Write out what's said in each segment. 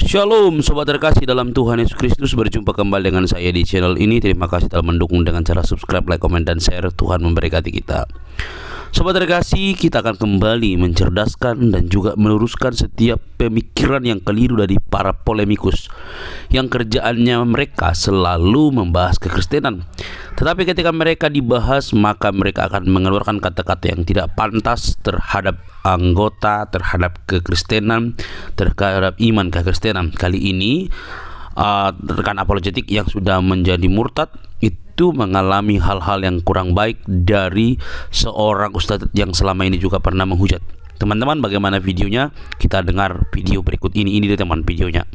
Shalom sobat terkasih dalam Tuhan Yesus Kristus. Berjumpa kembali dengan saya di channel ini. Terima kasih telah mendukung dengan cara subscribe, like, komen, dan share. Tuhan memberkati kita. Sobat terkasih, kita akan kembali mencerdaskan dan juga meluruskan setiap pemikiran yang keliru dari para polemikus yang kerjaannya mereka selalu membahas kekristenan. Tetapi ketika mereka dibahas, maka mereka akan mengeluarkan kata-kata yang tidak pantas terhadap anggota, terhadap kekristenan, terhadap iman kekristenan. Kali ini rekan apologetik yang sudah menjadi murtad itu mengalami hal-hal yang kurang baik dari seorang ustadz yang selama ini juga pernah menghujat. Teman-teman, bagaimana videonya? Kita dengar video berikut ini. Ini dia teman videonya.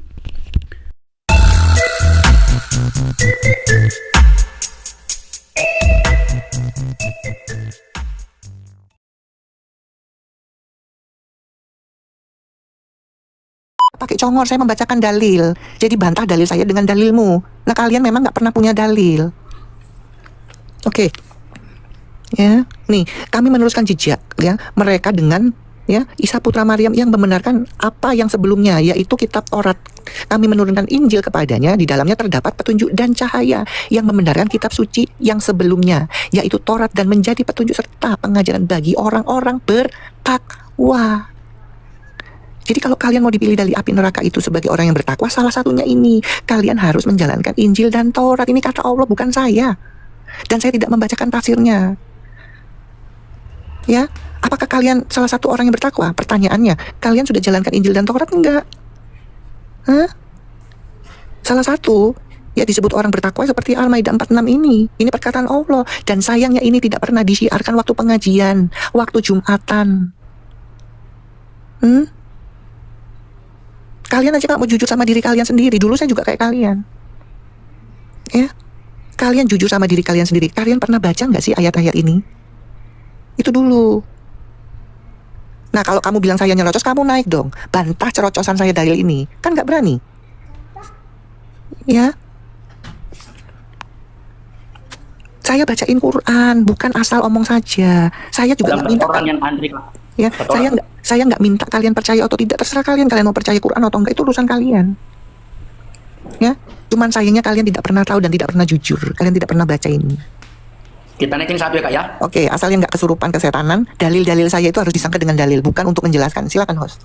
Pakai congor, saya membacakan dalil. Jadi bantah dalil saya dengan dalilmu. Nah, kalian memang nggak pernah punya dalil. Oke. Ya, nih, kami meneruskan jejak ya mereka dengan ya Isa putra Maryam yang membenarkan apa yang sebelumnya, yaitu kitab Taurat. Kami menurunkan Injil kepadanya, di dalamnya terdapat petunjuk dan cahaya yang membenarkan kitab suci yang sebelumnya, yaitu Taurat, dan menjadi petunjuk serta pengajaran bagi orang-orang bertakwa. Jadi kalau kalian mau dipilih dari api neraka itu sebagai orang yang bertakwa, salah satunya ini, kalian harus menjalankan Injil dan Taurat. Ini kata Allah, bukan saya. Dan saya tidak membacakan tafsirnya. Ya, apakah kalian salah satu orang yang bertakwa? Pertanyaannya, kalian sudah jalankan Injil dan Taurat? Enggak. Hah? Salah satu ya disebut orang bertakwa seperti Al-Maidah 46 ini. Ini perkataan Allah. Dan sayangnya ini tidak pernah disiarkan waktu pengajian, waktu Jumatan. Kalian aja gak mau jujur sama diri kalian sendiri. Dulu saya juga kayak kalian. Ya, kalian jujur sama diri kalian sendiri. Kalian pernah baca gak sih ayat-ayat ini? Itu dulu. Nah, kalau kamu bilang saya nyerocos, kamu naik dong. Bantah cerocosan saya dalil ini. Kan gak berani. Ya. Saya bacain Quran, bukan asal omong saja. Saya juga gak minta orang yang antri. Ya, saya nggak minta kalian percaya atau tidak, terserah kalian mau percaya Quran atau enggak, itu urusan kalian. Ya, cuman sayangnya kalian tidak pernah tahu dan tidak pernah jujur. Kalian tidak pernah baca ini. Kita naikin satu ya kak ya. Oke, asal yang nggak kesurupan kesetanan, dalil-dalil saya itu harus disangka dengan dalil, bukan untuk menjelaskan. Silakan host.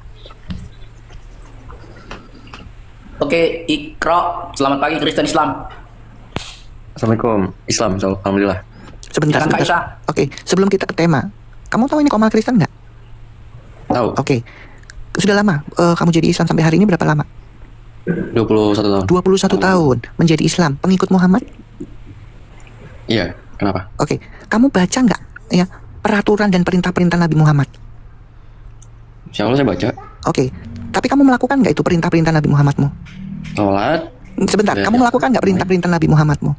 Oke, Ikra, selamat pagi Kristen Islam. Assalamualaikum. Islam, alhamdulillah. Sebentar. Oke, sebelum kita ke tema, kamu tahu ini Komal Kristen nggak? Tahu. Oke. Sudah lama kamu jadi Islam sampai hari ini berapa lama? 21 tahun. 21 tahun menjadi Islam, pengikut Muhammad? Iya, kenapa? Oke. Kamu baca nggak ya peraturan dan perintah-perintah Nabi Muhammad? Insya Allah saya baca. Oke. Tapi kamu melakukan nggak itu perintah-perintah Nabi Muhammadmu? Sholat. Sebentar, kamu melakukan nggak perintah-perintah Nabi Muhammadmu?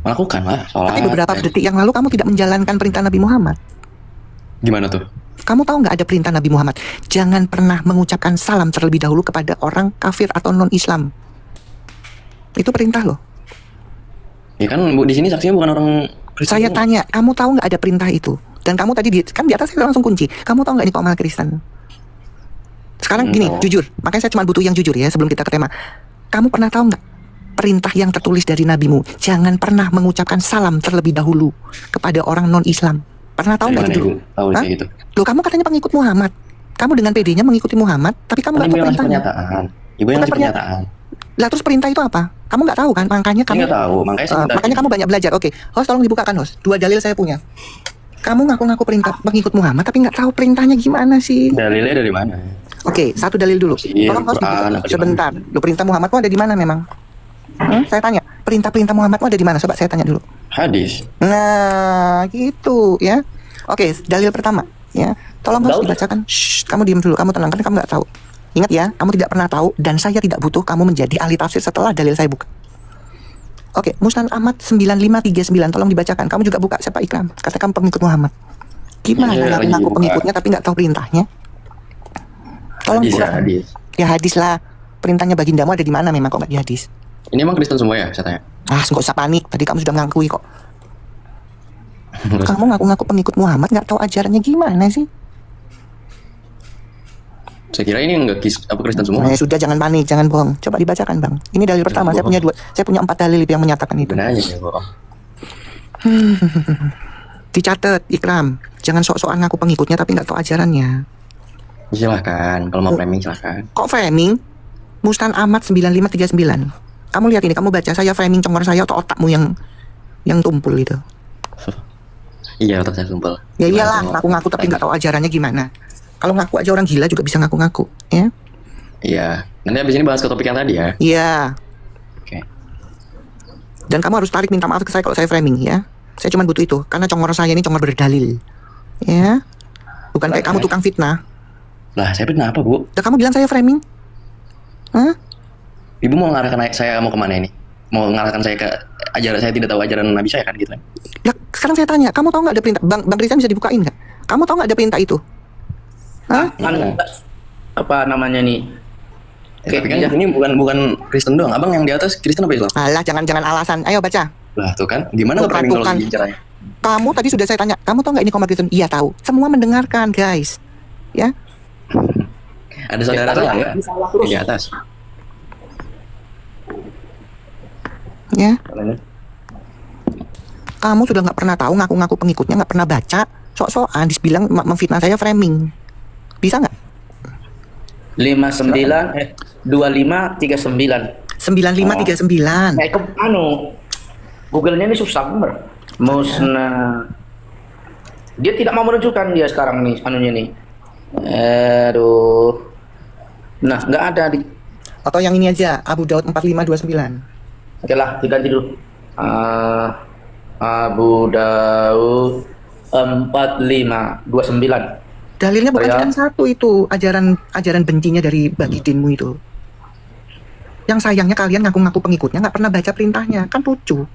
Melakukan lah, sholat. Tapi beberapa detik yang lalu kamu tidak menjalankan perintah Nabi Muhammad. Gimana tuh? Kamu tahu nggak ada perintah Nabi Muhammad? Jangan pernah mengucapkan salam terlebih dahulu kepada orang kafir atau non-Islam. Itu perintah loh. Ya kan Bu, di sini saksinya bukan orang Kristen. Saya tanya, kamu tahu nggak ada perintah itu? Dan kamu tadi kan di atas saya langsung kunci. Kamu tahu nggak ini Komal Kristen? Sekarang gini, jujur. Makanya saya cuma butuh yang jujur ya sebelum kita ke tema. Kamu pernah tahu nggak perintah yang tertulis dari nabimu? Jangan pernah mengucapkan salam terlebih dahulu kepada orang non-Islam. Pernah tahu nggak itu? Tahu gitu. Loh, kamu katanya pengikut Muhammad. Kamu dengan PD-nya mengikuti Muhammad, tapi kamu nggak tahu perintahnya. Ibu yang ngasih pernyataan. Lah terus perintah itu apa? Kamu nggak tahu kan? Makanya kamu nggak tahu. Makanya kamu banyak belajar. Oke, host tolong dibukakan host. 2 dalil saya punya. Kamu ngaku-ngaku perintah pengikut Muhammad, tapi nggak tahu perintahnya gimana sih? Dalilnya dari mana? Oke, 1 dalil dulu. Tolong host sebentar. Lo perintah Muhammadmu ada di mana memang? Saya tanya, perintah-perintah Muhammadmu ada di mana? Coba saya tanya dulu. Hadis. Nah, gitu ya. Oke, dalil pertama ya. Tolong harus dibacakan. Shh, kamu diam dulu, kamu tenang, kan kamu nggak tahu. Ingat ya, kamu tidak pernah tahu dan saya tidak butuh kamu menjadi ahli tafsir setelah dalil saya buka. Oke, Musnad Ahmad 9539, tolong dibacakan. Kamu juga buka, siapa Ikram? Kata kamu pengikut Muhammad. Gimana ngaku pengikutnya tapi nggak tahu perintahnya? Tolong hadis, buka. Ya, hadis. Ya hadis lah. Perintahnya bagindamu ada di mana memang kok nggak di hadis? Ini emang Kristen semua ya, saya tanya? Nggak usah panik. Tadi kamu sudah mengakui kok. Kamu ngaku-ngaku pengikut Muhammad nggak tahu ajarannya gimana sih? Saya kira ini enggak Kristen semua. Sudah, jangan panik, jangan bohong. Coba dibacakan, Bang. Ini dalil pertama. Saya punya 4 dalil yang menyatakan itu. Benar aja ya, bohong. Dicatat, Ikram. Jangan sok-sokan ngaku pengikutnya tapi nggak tahu ajarannya. Silahkan, kalau mau framing silahkan. Kok framing? Mustan Ahmad 9539. Kamu lihat ini, kamu baca. Saya framing congor saya atau otakmu yang tumpul itu? Iya, otak saya tumpul. Ya iyalah, ngaku-ngaku tapi nggak tahu ajarannya gimana. Kalau ngaku aja orang gila juga bisa ngaku-ngaku, ya? Iya. Nanti abis ini bahas ke topik yang tadi ya. Iya. Oke. Dan kamu harus tarik minta maaf ke saya kalau saya framing, ya. Saya cuma butuh itu, karena congor saya ini congor berdalil, ya. Bukan kayak kamu tukang fitnah. Lah, saya fitnah apa, Bu? Udah kamu bilang saya framing? Hah? Ibu mau ngarahkan saya mau kemana ini? Mau ngarahkan saya ke ajaran saya tidak tahu ajaran Nabi saya kan gitu kan? Lah, sekarang saya tanya, kamu tahu nggak ada perintah? Bang Rizan bisa dibukain nggak? Kamu tahu nggak ada perintah itu? Hah? Apa namanya nih? Ya, tapi kan ini bukan Kristen doang. Abang yang di atas Kristen apa Islam? Alah, jangan alasan. Ayo baca. Lah tuh kan, gimana framing kalau Bukan. caranya? Kamu tadi sudah saya tanya, kamu tahu nggak ini komat Kristen? Iya tahu. Semua mendengarkan, guys. Ya. Ada saudara saya ya? Di atas. Ya. Kamu sudah nggak pernah tahu, ngaku-ngaku pengikutnya, nggak pernah baca, sok-sokan dibilang memfitnah saya framing. Bisa nggak? 2539. 9539. Google-nya ini susah bener. Dia tidak mau menunjukkan dia sekarang nih anunya nih. Aduh. Nah, nggak ada di. Atau yang ini aja, Abu Daud 4529. Oke lah, diganti dulu. Abu Daud 4529. Dalilnya bukan Ya. cuma satu itu, ajaran bencinya dari bagidinmu itu. Yang sayangnya kalian ngaku-ngaku pengikutnya nggak pernah baca perintahnya, kan lucu.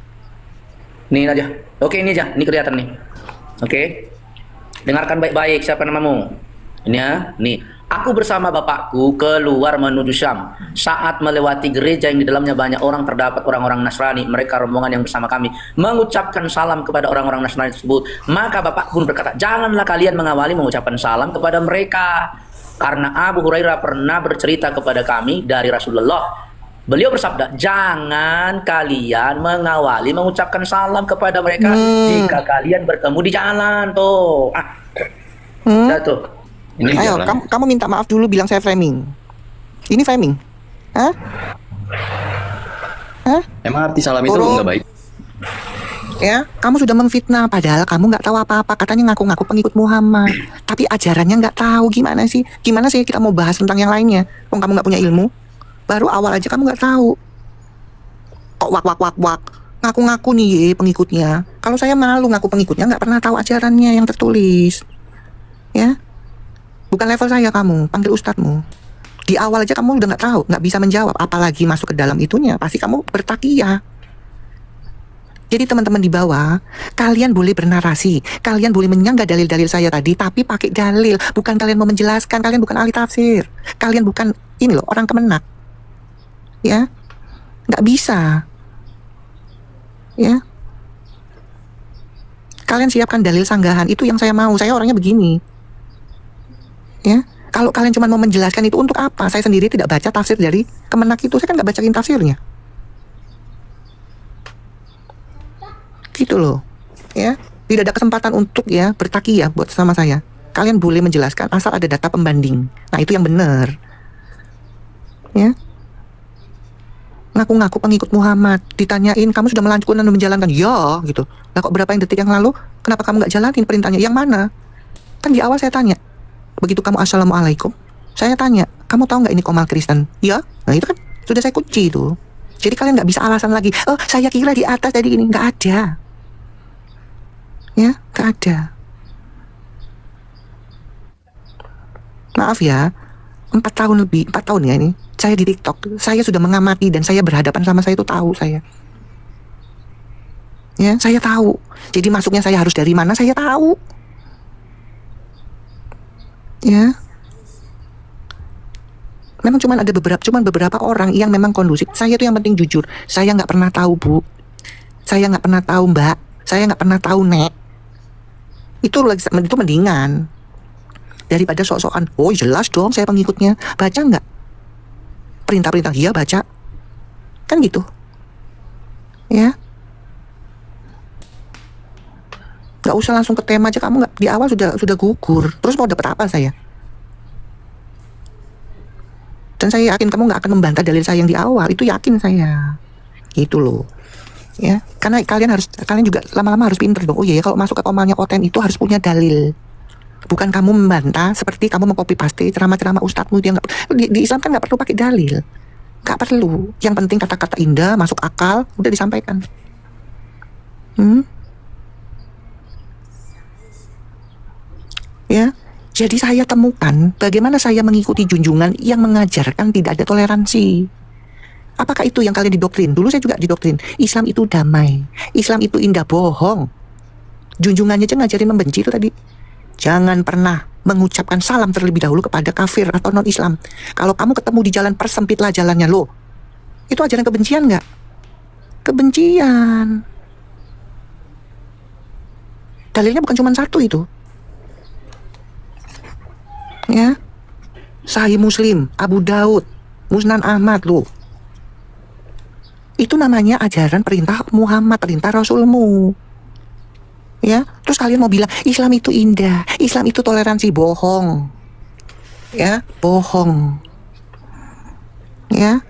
Nih aja. Oke, ini aja. Ini kelihatan nih. Oke. Dengarkan baik-baik siapa namamu. Ini ya. Nih. Aku bersama bapakku keluar menuju Syam. Saat melewati gereja yang di dalamnya banyak orang, terdapat orang-orang Nasrani. Mereka rombongan yang bersama kami mengucapkan salam kepada orang-orang Nasrani tersebut. Maka bapak pun berkata, janganlah kalian mengawali mengucapkan salam kepada mereka. Karena Abu Hurairah pernah bercerita kepada kami dari Rasulullah. Beliau bersabda, jangan kalian mengawali mengucapkan salam kepada mereka jika kalian bertemu di jalan. Tuh. Dah tuh. Ini Ayo, jalan. kamu minta maaf dulu, bilang saya framing. Ini framing? Hah? Emang arti salam itu Burung. nggak baik? Ya, kamu sudah memfitnah, padahal kamu nggak tahu apa-apa. Katanya ngaku-ngaku pengikut Muhammad, tapi ajarannya nggak tahu. Gimana sih? Gimana sih kita mau bahas tentang yang lainnya? Kok kamu nggak punya ilmu? Baru awal aja kamu nggak tahu. Kok wak. Ngaku-ngaku nih ye, pengikutnya. Kalau saya malu ngaku pengikutnya, nggak pernah tahu ajarannya yang tertulis. Ya, bukan level saya kamu, panggil ustadzmu. Di awal aja kamu udah nggak tahu, nggak bisa menjawab, apalagi masuk ke dalam itunya, pasti kamu bertakiyah. Jadi teman-teman di bawah, kalian boleh bernarasi, kalian boleh menyanggah dalil-dalil saya tadi, tapi pakai dalil, bukan kalian mau menjelaskan, kalian bukan ahli tafsir, kalian bukan ini loh orang kemenak, ya, nggak bisa, ya. Kalian siapkan dalil sanggahan, itu yang saya mau, saya orangnya begini. Ya, kalau kalian cuma mau menjelaskan itu untuk apa? Saya sendiri tidak baca tafsir dari Kemenak itu, saya kan nggak bacain tafsirnya. Gitu loh, ya. Tidak ada kesempatan untuk ya bertakiyah buat sama saya. Kalian boleh menjelaskan asal ada data pembanding. Nah itu yang benar. Ya. Ngaku-ngaku pengikut Muhammad, ditanyain kamu sudah melanjutkan dan menjalankan, ya gitu. Lah kok berapa yang detik yang lalu, kenapa kamu nggak jalanin perintahnya? Yang mana? Kan di awal saya tanya. Begitu kamu assalamualaikum, saya tanya, kamu tahu nggak ini komal Kristen? Ya, nah itu kan sudah saya kunci itu. Jadi kalian nggak bisa alasan lagi. Oh, saya kira di atas tadi ini, nggak ada. Ya, nggak ada. Maaf ya, 4 tahun lebih, 4 tahun ya ini. Saya di TikTok, saya sudah mengamati dan saya berhadapan sama saya itu tahu saya. Ya, saya tahu. Jadi masuknya saya harus dari mana, saya tahu. Ya, memang cuman beberapa orang yang memang kondusif. Saya tuh yang penting jujur. Saya nggak pernah tahu Bu, saya nggak pernah tahu Mbak, saya nggak pernah tahu Nek. Itu mendingan. daripada sok-sokan. Oh jelas dong saya pengikutnya. Baca nggak? Perintah-perintah dia baca. Kan gitu. Ya. Nggak usah langsung ke tema aja, kamu nggak di awal sudah gugur. Terus mau dapat apa saya? Dan saya yakin kamu nggak akan membantah dalil saya yang di awal. Itu yakin saya. Gitu loh. Ya, karena kalian juga lama-lama harus pinter dong. Oh iya ya, kalau masuk ke komalnya konten itu harus punya dalil. Bukan kamu membantah seperti kamu mengcopy paste ceramah-ceramah ustadzmu yang di Islam kan nggak perlu pakai dalil. Nggak perlu. Yang penting kata-kata indah, masuk akal, udah disampaikan. Ya, jadi saya temukan bagaimana saya mengikuti junjungan yang mengajarkan tidak ada toleransi. Apakah itu yang kalian didoktrin? Dulu saya juga didoktrin. Islam itu damai, Islam itu indah, bohong. Junjungannya aja ngajarin membenci itu tadi. Jangan pernah mengucapkan salam terlebih dahulu kepada kafir atau non-Islam. Kalau kamu ketemu di jalan, persempitlah jalannya loh. Itu ajaran kebencian nggak? Kebencian. Dalilnya bukan cuma satu itu. Ya, Sahih Muslim, Abu Daud, Musnad Ahmad loh. Itu namanya ajaran perintah Muhammad, perintah Rasulmu. Ya, terus kalian mau bilang Islam itu indah, Islam itu toleransi, bohong. Ya, bohong. Ya.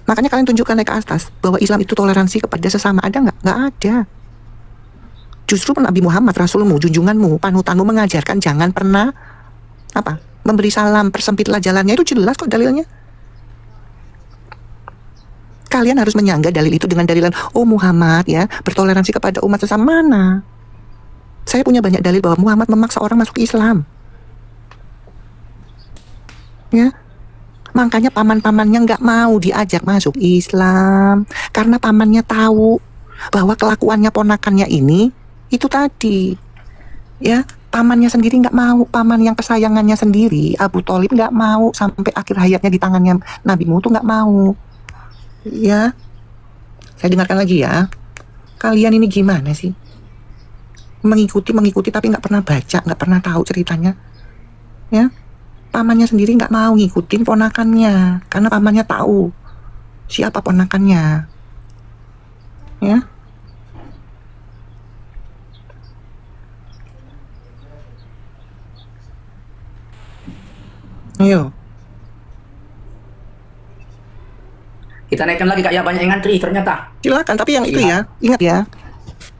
Makanya kalian tunjukkan naik ke atas bahwa Islam itu toleransi kepada sesama, ada nggak? Nggak ada. Justru Nabi Muhammad, Rasulmu, junjunganmu, panutanmu mengajarkan jangan pernah memberi salam, persempitlah jalannya. Itu jelas kok dalilnya. Kalian harus menyangga dalil itu dengan dalilan, oh Muhammad ya bertoleransi kepada umat sesama. Mana? Saya punya banyak dalil bahwa Muhammad memaksa orang masuk Islam. Ya, makanya paman-pamannya nggak mau diajak masuk Islam karena pamannya tahu bahwa kelakuannya ponakannya ini itu tadi, ya, pamannya sendiri nggak mau, paman yang kesayangannya sendiri, Abu Thalib nggak mau sampai akhir hayatnya di tangannya nabimu tuh nggak mau, ya. Saya dengarkan lagi ya, kalian ini gimana sih? Mengikuti tapi nggak pernah baca, nggak pernah tahu ceritanya, ya. Pamannya sendiri nggak mau ngikutin ponakannya karena pamannya tahu siapa ponakannya, ya. Ayo. Kita naikkan lagi Kak ya, banyak yang ngantri ternyata. Silakan, tapi yang itu ya, ingat ya.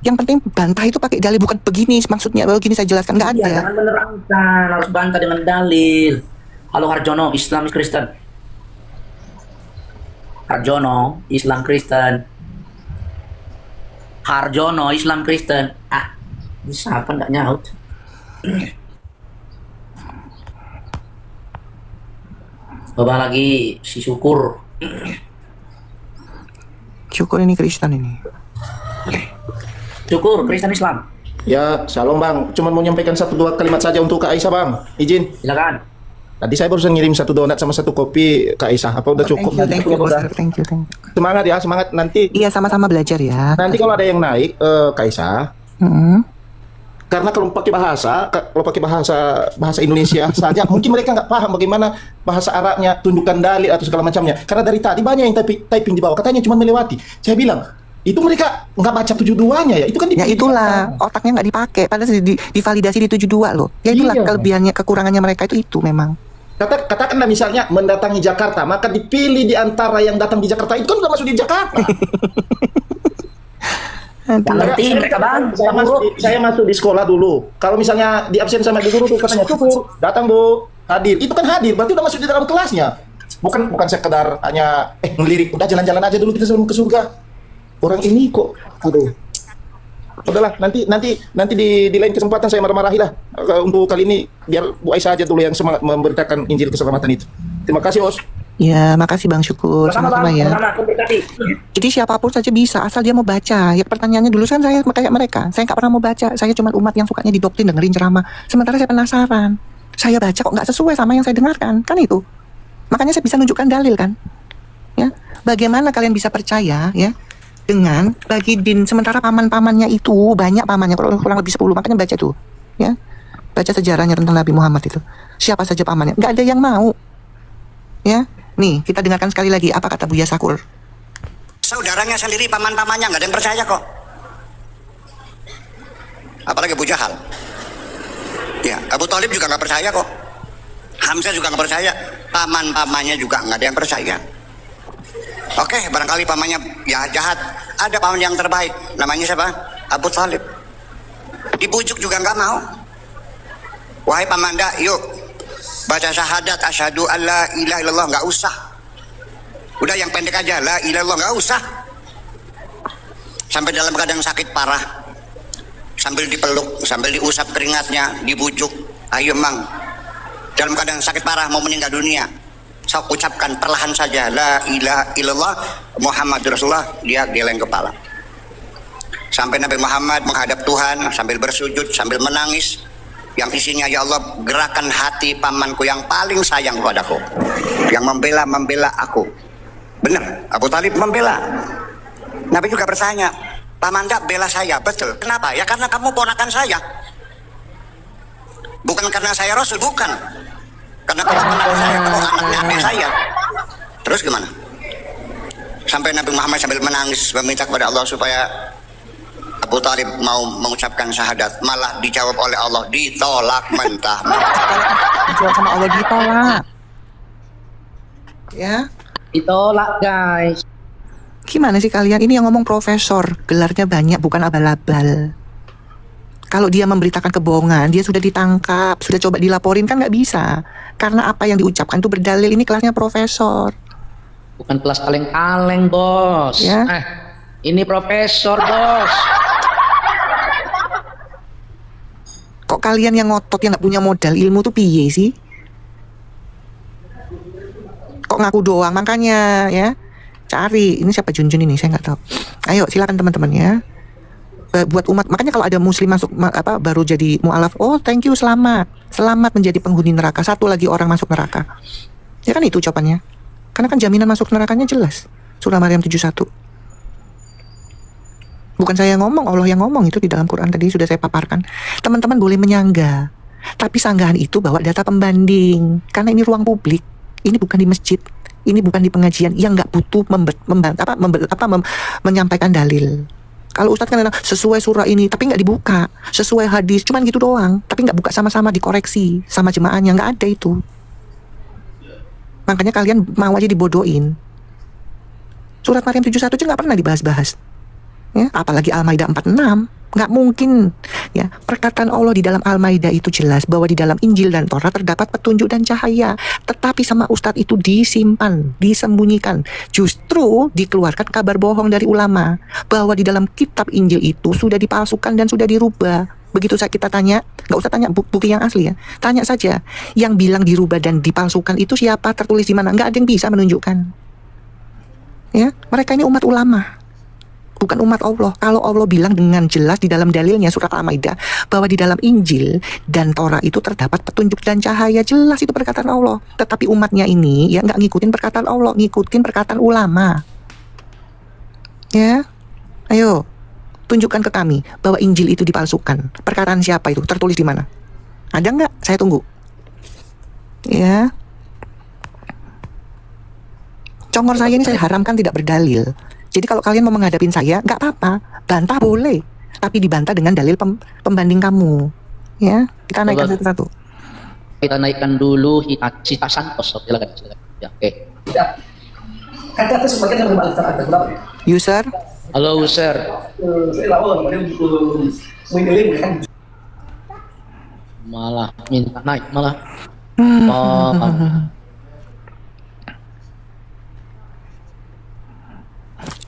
Yang penting bantah itu pakai dalil, bukan begini maksudnya, begini saya jelaskan, nggak ada. Iya, jangan menerangkan, harus bantah dengan dalil. Halo Harjono, Islam Kristen. Harjono, Islam Kristen. Harjono, Islam Kristen. Ah, bisa apa nggak nyaut? Coba lagi si Syukur. Syukur ini Kristen ini. Syukur, Kristen Islam. Ya, shalom Bang. Cuma mau nyampaikan 1-2 kalimat saja untuk Kak Aisyah Bang. Izin. Silakan. Tadi saya barusan ngirim 1 donat sama 1 kopi Kak Aisyah. Apa udah cukup? Thank you, thank you. Semangat ya, semangat nanti. Iya, sama-sama belajar ya. Nanti kalau ada yang naik, Kak Aisyah. Karena kalau pakai bahasa Indonesia saja, mungkin mereka nggak paham bagaimana bahasa Arabnya, tunjukkan dalil atau segala macamnya. Karena dari tadi banyak yang typing di bawah, katanya cuma melewati. Saya bilang, itu mereka nggak baca 72-nya ya, itu kan ya itulah, otaknya nggak dipakai, padahal divalidasi di 72 loh. Ya itulah iya. Kelebihannya, kekurangannya mereka itu memang. Katakanlah misalnya mendatangi Jakarta, maka dipilih di antara yang datang di Jakarta, itu kan udah masuk di Jakarta. Ngerti mereka Bang. Saya masuk di sekolah dulu. Kalau misalnya di absen sama di guru tuh katanya Syukur, datang Bu, hadir. Itu kan hadir, berarti udah masuk di dalam kelasnya. Bukan sekedar hanya ngelirik, udah jalan-jalan aja dulu kita sebelum ke surga. Orang ini kok, aduh. Udahlah, nanti di lain kesempatan saya marah-marahi lah. Untuk kali ini biar Bu Aisyah aja dulu yang semangat memberitakan Injil keselamatan itu. Terima kasih, Os. Ya, makasih Bang Syukur, sama-sama ya. Jadi siapapun saja bisa, asal dia mau baca. Ya pertanyaannya dulu kan saya kayak mereka, saya nggak pernah mau baca. Saya cuma umat yang sukanya didoktrin, dengerin ceramah. Sementara saya penasaran, saya baca kok nggak sesuai sama yang saya dengarkan, kan itu. Makanya saya bisa nunjukkan dalil kan. Ya, bagaimana kalian bisa percaya ya dengan bagi din, sementara paman-pamannya itu banyak pamannya, kurang lebih 10, makanya baca tuh. Ya, Baca sejarahnya tentang Nabi Muhammad itu. Siapa saja pamannya? Nggak ada yang mau. Ya, nih kita dengarkan sekali lagi apa kata Buya Sakur. Saudaranya sendiri, paman-pamannya nggak ada yang percaya kok. Apalagi Abu Jahal. Ya, Abu Thalib juga nggak percaya kok. Hamzah juga nggak percaya. Paman-pamannya juga nggak ada yang percaya. Oke, barangkali pamannya ya jahat. Ada paman yang terbaik. Namanya siapa? Abu Thalib. Dibujuk juga nggak mau. Wahai pamanda, yuk baca syahadat asyhadu alla ilaha illallah, nggak usah. Udah yang pendek aja, la ilaha illallah, nggak usah. Sampai dalam keadaan sakit parah, sambil dipeluk, sambil diusap keringatnya, dibujuk, ayo mang, dalam keadaan sakit parah mau meninggal dunia, saya ucapkan perlahan saja la ilaha illallah Muhammadur Rasulullah. Dia geleng kepala. Sampai Nabi Muhammad menghadap Tuhan sambil bersujud, sambil menangis, yang isinya, ya Allah, gerakan hati pamanku yang paling sayang kepadaku, yang membela aku. Benar, Abu Thalib membela. Nabi juga bertanya, pamanda bela saya, betul. Kenapa? Ya karena kamu ponakan saya. Bukan karena saya Rasul, bukan. Karena kamu ponakan saya, kamu anaknya adik saya. Terus gimana? Sampai Nabi Muhammad sambil menangis meminta kepada Allah supaya Abu Thalib mau mengucapkan syahadat, malah dijawab oleh Allah, ditolak mentah-mentah. Dijawab sama Allah, ditolak. Ya. Ditolak, guys. Gimana sih kalian? Ini yang ngomong profesor, gelarnya banyak, bukan abal-abal. Kalau dia memberitakan kebohongan, dia sudah ditangkap, sudah coba dilaporin, kan nggak bisa. Karena apa yang diucapkan itu berdalil, ini kelasnya profesor. Bukan kelas kaleng-kaleng, bos. Ya. Ini profesor, bos. Kok kalian yang ngotot, yang nggak punya modal ilmu tuh piye sih? Kok ngaku doang? Makanya ya cari, ini siapa Junjun ini, saya nggak tahu. Ayo silakan teman-teman ya, buat umat. Makanya kalau ada muslim masuk baru jadi mu'alaf, oh thank you, selamat menjadi penghuni neraka, satu lagi orang masuk neraka. Ya kan itu ucapannya, karena kan jaminan masuk nerakanya jelas, surah Maryam 71. Bukan saya ngomong, Allah yang ngomong, itu di dalam Quran tadi sudah saya paparkan. Teman-teman boleh menyanggah, tapi sanggahan itu bawa data pembanding, karena ini ruang publik. Ini bukan di masjid, ini bukan di pengajian yang nggak butuh menyampaikan dalil. Kalau Ustadz kan sesuai surah ini, tapi nggak dibuka, sesuai hadis, cuman gitu doang, tapi nggak buka sama-sama dikoreksi sama jemaahnya, nggak ada itu. Makanya kalian mau aja dibodohin. Surat Maryam 71 aja nggak pernah dibahas-bahas. Ya, apalagi Al-Maidah 46, nggak mungkin. Ya, perkataan Allah di dalam Al-Maidah itu jelas bahwa di dalam Injil dan Taurat terdapat petunjuk dan cahaya, tetapi sama Ustadz itu disimpan, disembunyikan. Justru dikeluarkan kabar bohong dari ulama bahwa di dalam kitab Injil itu sudah dipalsukan dan sudah dirubah. Begitu kita tanya, nggak usah tanya bukti yang asli ya, tanya saja yang bilang dirubah dan dipalsukan itu siapa, tertulis di mana, nggak ada yang bisa menunjukkan. Ya, mereka ini umat ulama, bukan umat Allah. Kalau Allah bilang dengan jelas di dalam dalilnya surat Al-Maidah bahwa di dalam Injil dan Taurat itu terdapat petunjuk dan cahaya, jelas itu perkataan Allah. Tetapi umatnya ini ya nggak ngikutin perkataan Allah, ngikutin perkataan ulama. Ya, ayo tunjukkan ke kami bahwa Injil itu dipalsukan. Perkataan siapa itu? Tertulis di mana? Ada nggak? Saya tunggu. Ya. Congor saya ini saya haramkan tidak berdalil. Jadi kalau kalian mau menghadapin saya, nggak apa-apa, bantah boleh, tapi dibantah dengan dalil pembanding kamu. Ya, kita naikkan satu-satu. Kita naikkan dulu Cita Santos. Silakan. Ya, oke. Kata sebagian yang berbalik ada berapa? User. Halo, user. Saya lawan dia mengirim kan. Malah minta naik malah.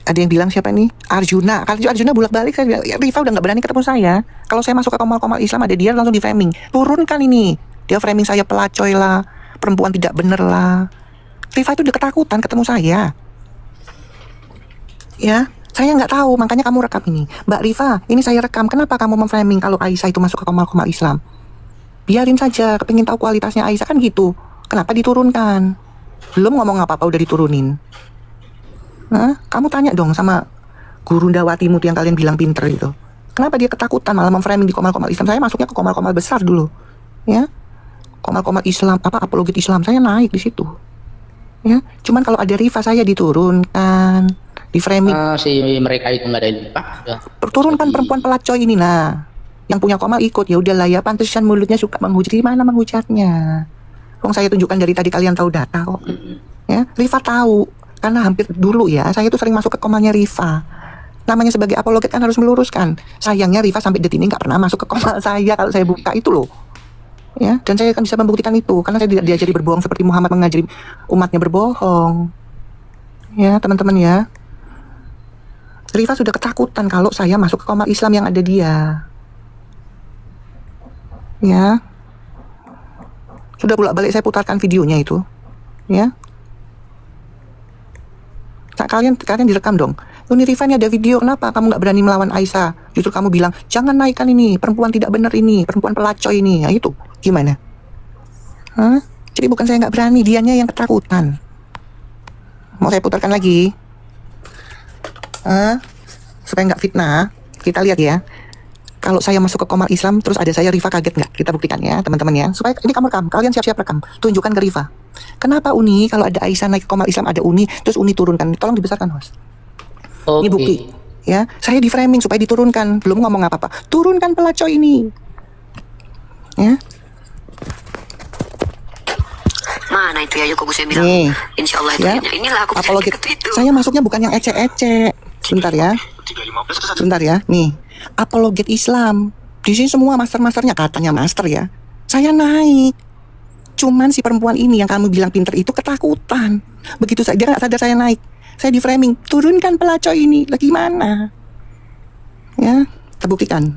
Ada yang bilang siapa nih? Arjuna. Kalau Arjuna bolak-balik saya bilang, ya, Rifa udah nggak berani ketemu saya. Kalau saya masuk ke komal-komal Islam ada dia langsung di framing. Turunkan ini. Dia framing saya pelacoy lah, perempuan tidak bener lah. Rifa itu udah ketakutan ketemu saya. Ya, saya nggak tahu, makanya kamu rekam ini. Mbak Rifa, ini saya rekam. Kenapa kamu memframing kalau Aisyah itu masuk ke komal-komal Islam? Biarin saja, kepingin tahu kualitasnya Aisyah kan gitu. Kenapa diturunkan? Belum ngomong apa-apa udah diturunin. Nah, kamu tanya dong sama guru Dawatimu yang kalian bilang pinter itu. Kenapa dia ketakutan malah memframing di komal-komal Islam? Saya masuknya ke komal-komal besar dulu. Ya, komal-komal Islam, apologet Islam, saya naik di situ. Ya, cuman kalau ada Rifa saya diturunkan, di framing. Si mereka itu nggak ada lipat. Turunkan perempuan pelacur ini, nah. Yang punya komal ikut, ya udahlah ya, pantesan mulutnya suka menghujat. Di mana menghujatnya? Wong saya tunjukkan dari tadi, kalian tahu data kok. Ya, Rifa tahu, karena hampir dulu ya, saya tuh sering masuk ke komalnya Rifa. Namanya sebagai apologet kan harus meluruskan. Sayangnya Rifa sampai detik ini nggak pernah masuk ke komal saya kalau saya buka itu loh. Ya, dan saya akan bisa membuktikan itu karena saya tidak diajari berbohong seperti Muhammad mengajari umatnya berbohong. Ya, teman-teman ya. Rifa sudah ketakutan kalau saya masuk ke komal Islam yang ada dia. Ya. Sudah bolak-balik saya putarkan videonya itu. Ya. Nah, kalian direkam dong. Ini Rifa, ini ada video, kenapa kamu nggak berani melawan Aisyah? Justru kamu bilang, jangan naikkan ini, perempuan tidak benar ini, perempuan pelacur ini. Nah, itu gimana? Hah? Jadi bukan saya nggak berani, dianya yang ketakutan. Mau saya putarkan lagi? Supaya nggak fitnah, kita lihat ya. Kalau saya masuk ke komal Islam, terus ada saya, Rifa kaget nggak? Kita buktikan ya, teman-teman ya. Supaya ini kamu rekam, kalian siap-siap rekam. Tunjukkan ke Rifa. Kenapa Uni, kalau ada Aisyah naik ke komal Islam, ada Uni, terus Uni turunkan. Tolong dibesarkan, host. Ini bukti. Ya, saya di framing supaya diturunkan. Belum ngomong apa-apa. Turunkan pelacur ini. Ya. Mana itu ya Yoko saya bilang. Nih. Insya Allah itu Ya. inilah aku Apalagi itu. saya masuknya bukan yang ecek-ecek. Sebentar ya. Sebentar ya. Nih. Apologet Islam. Di sini semua master-masternya, katanya master ya. Saya naik. Cuman si perempuan ini yang kamu bilang pinter itu ketakutan. Begitu saja dia nggak sadar saya naik. Saya di framing, turunkan pelacur ini. Lagi mana? Ya, terbuktikan.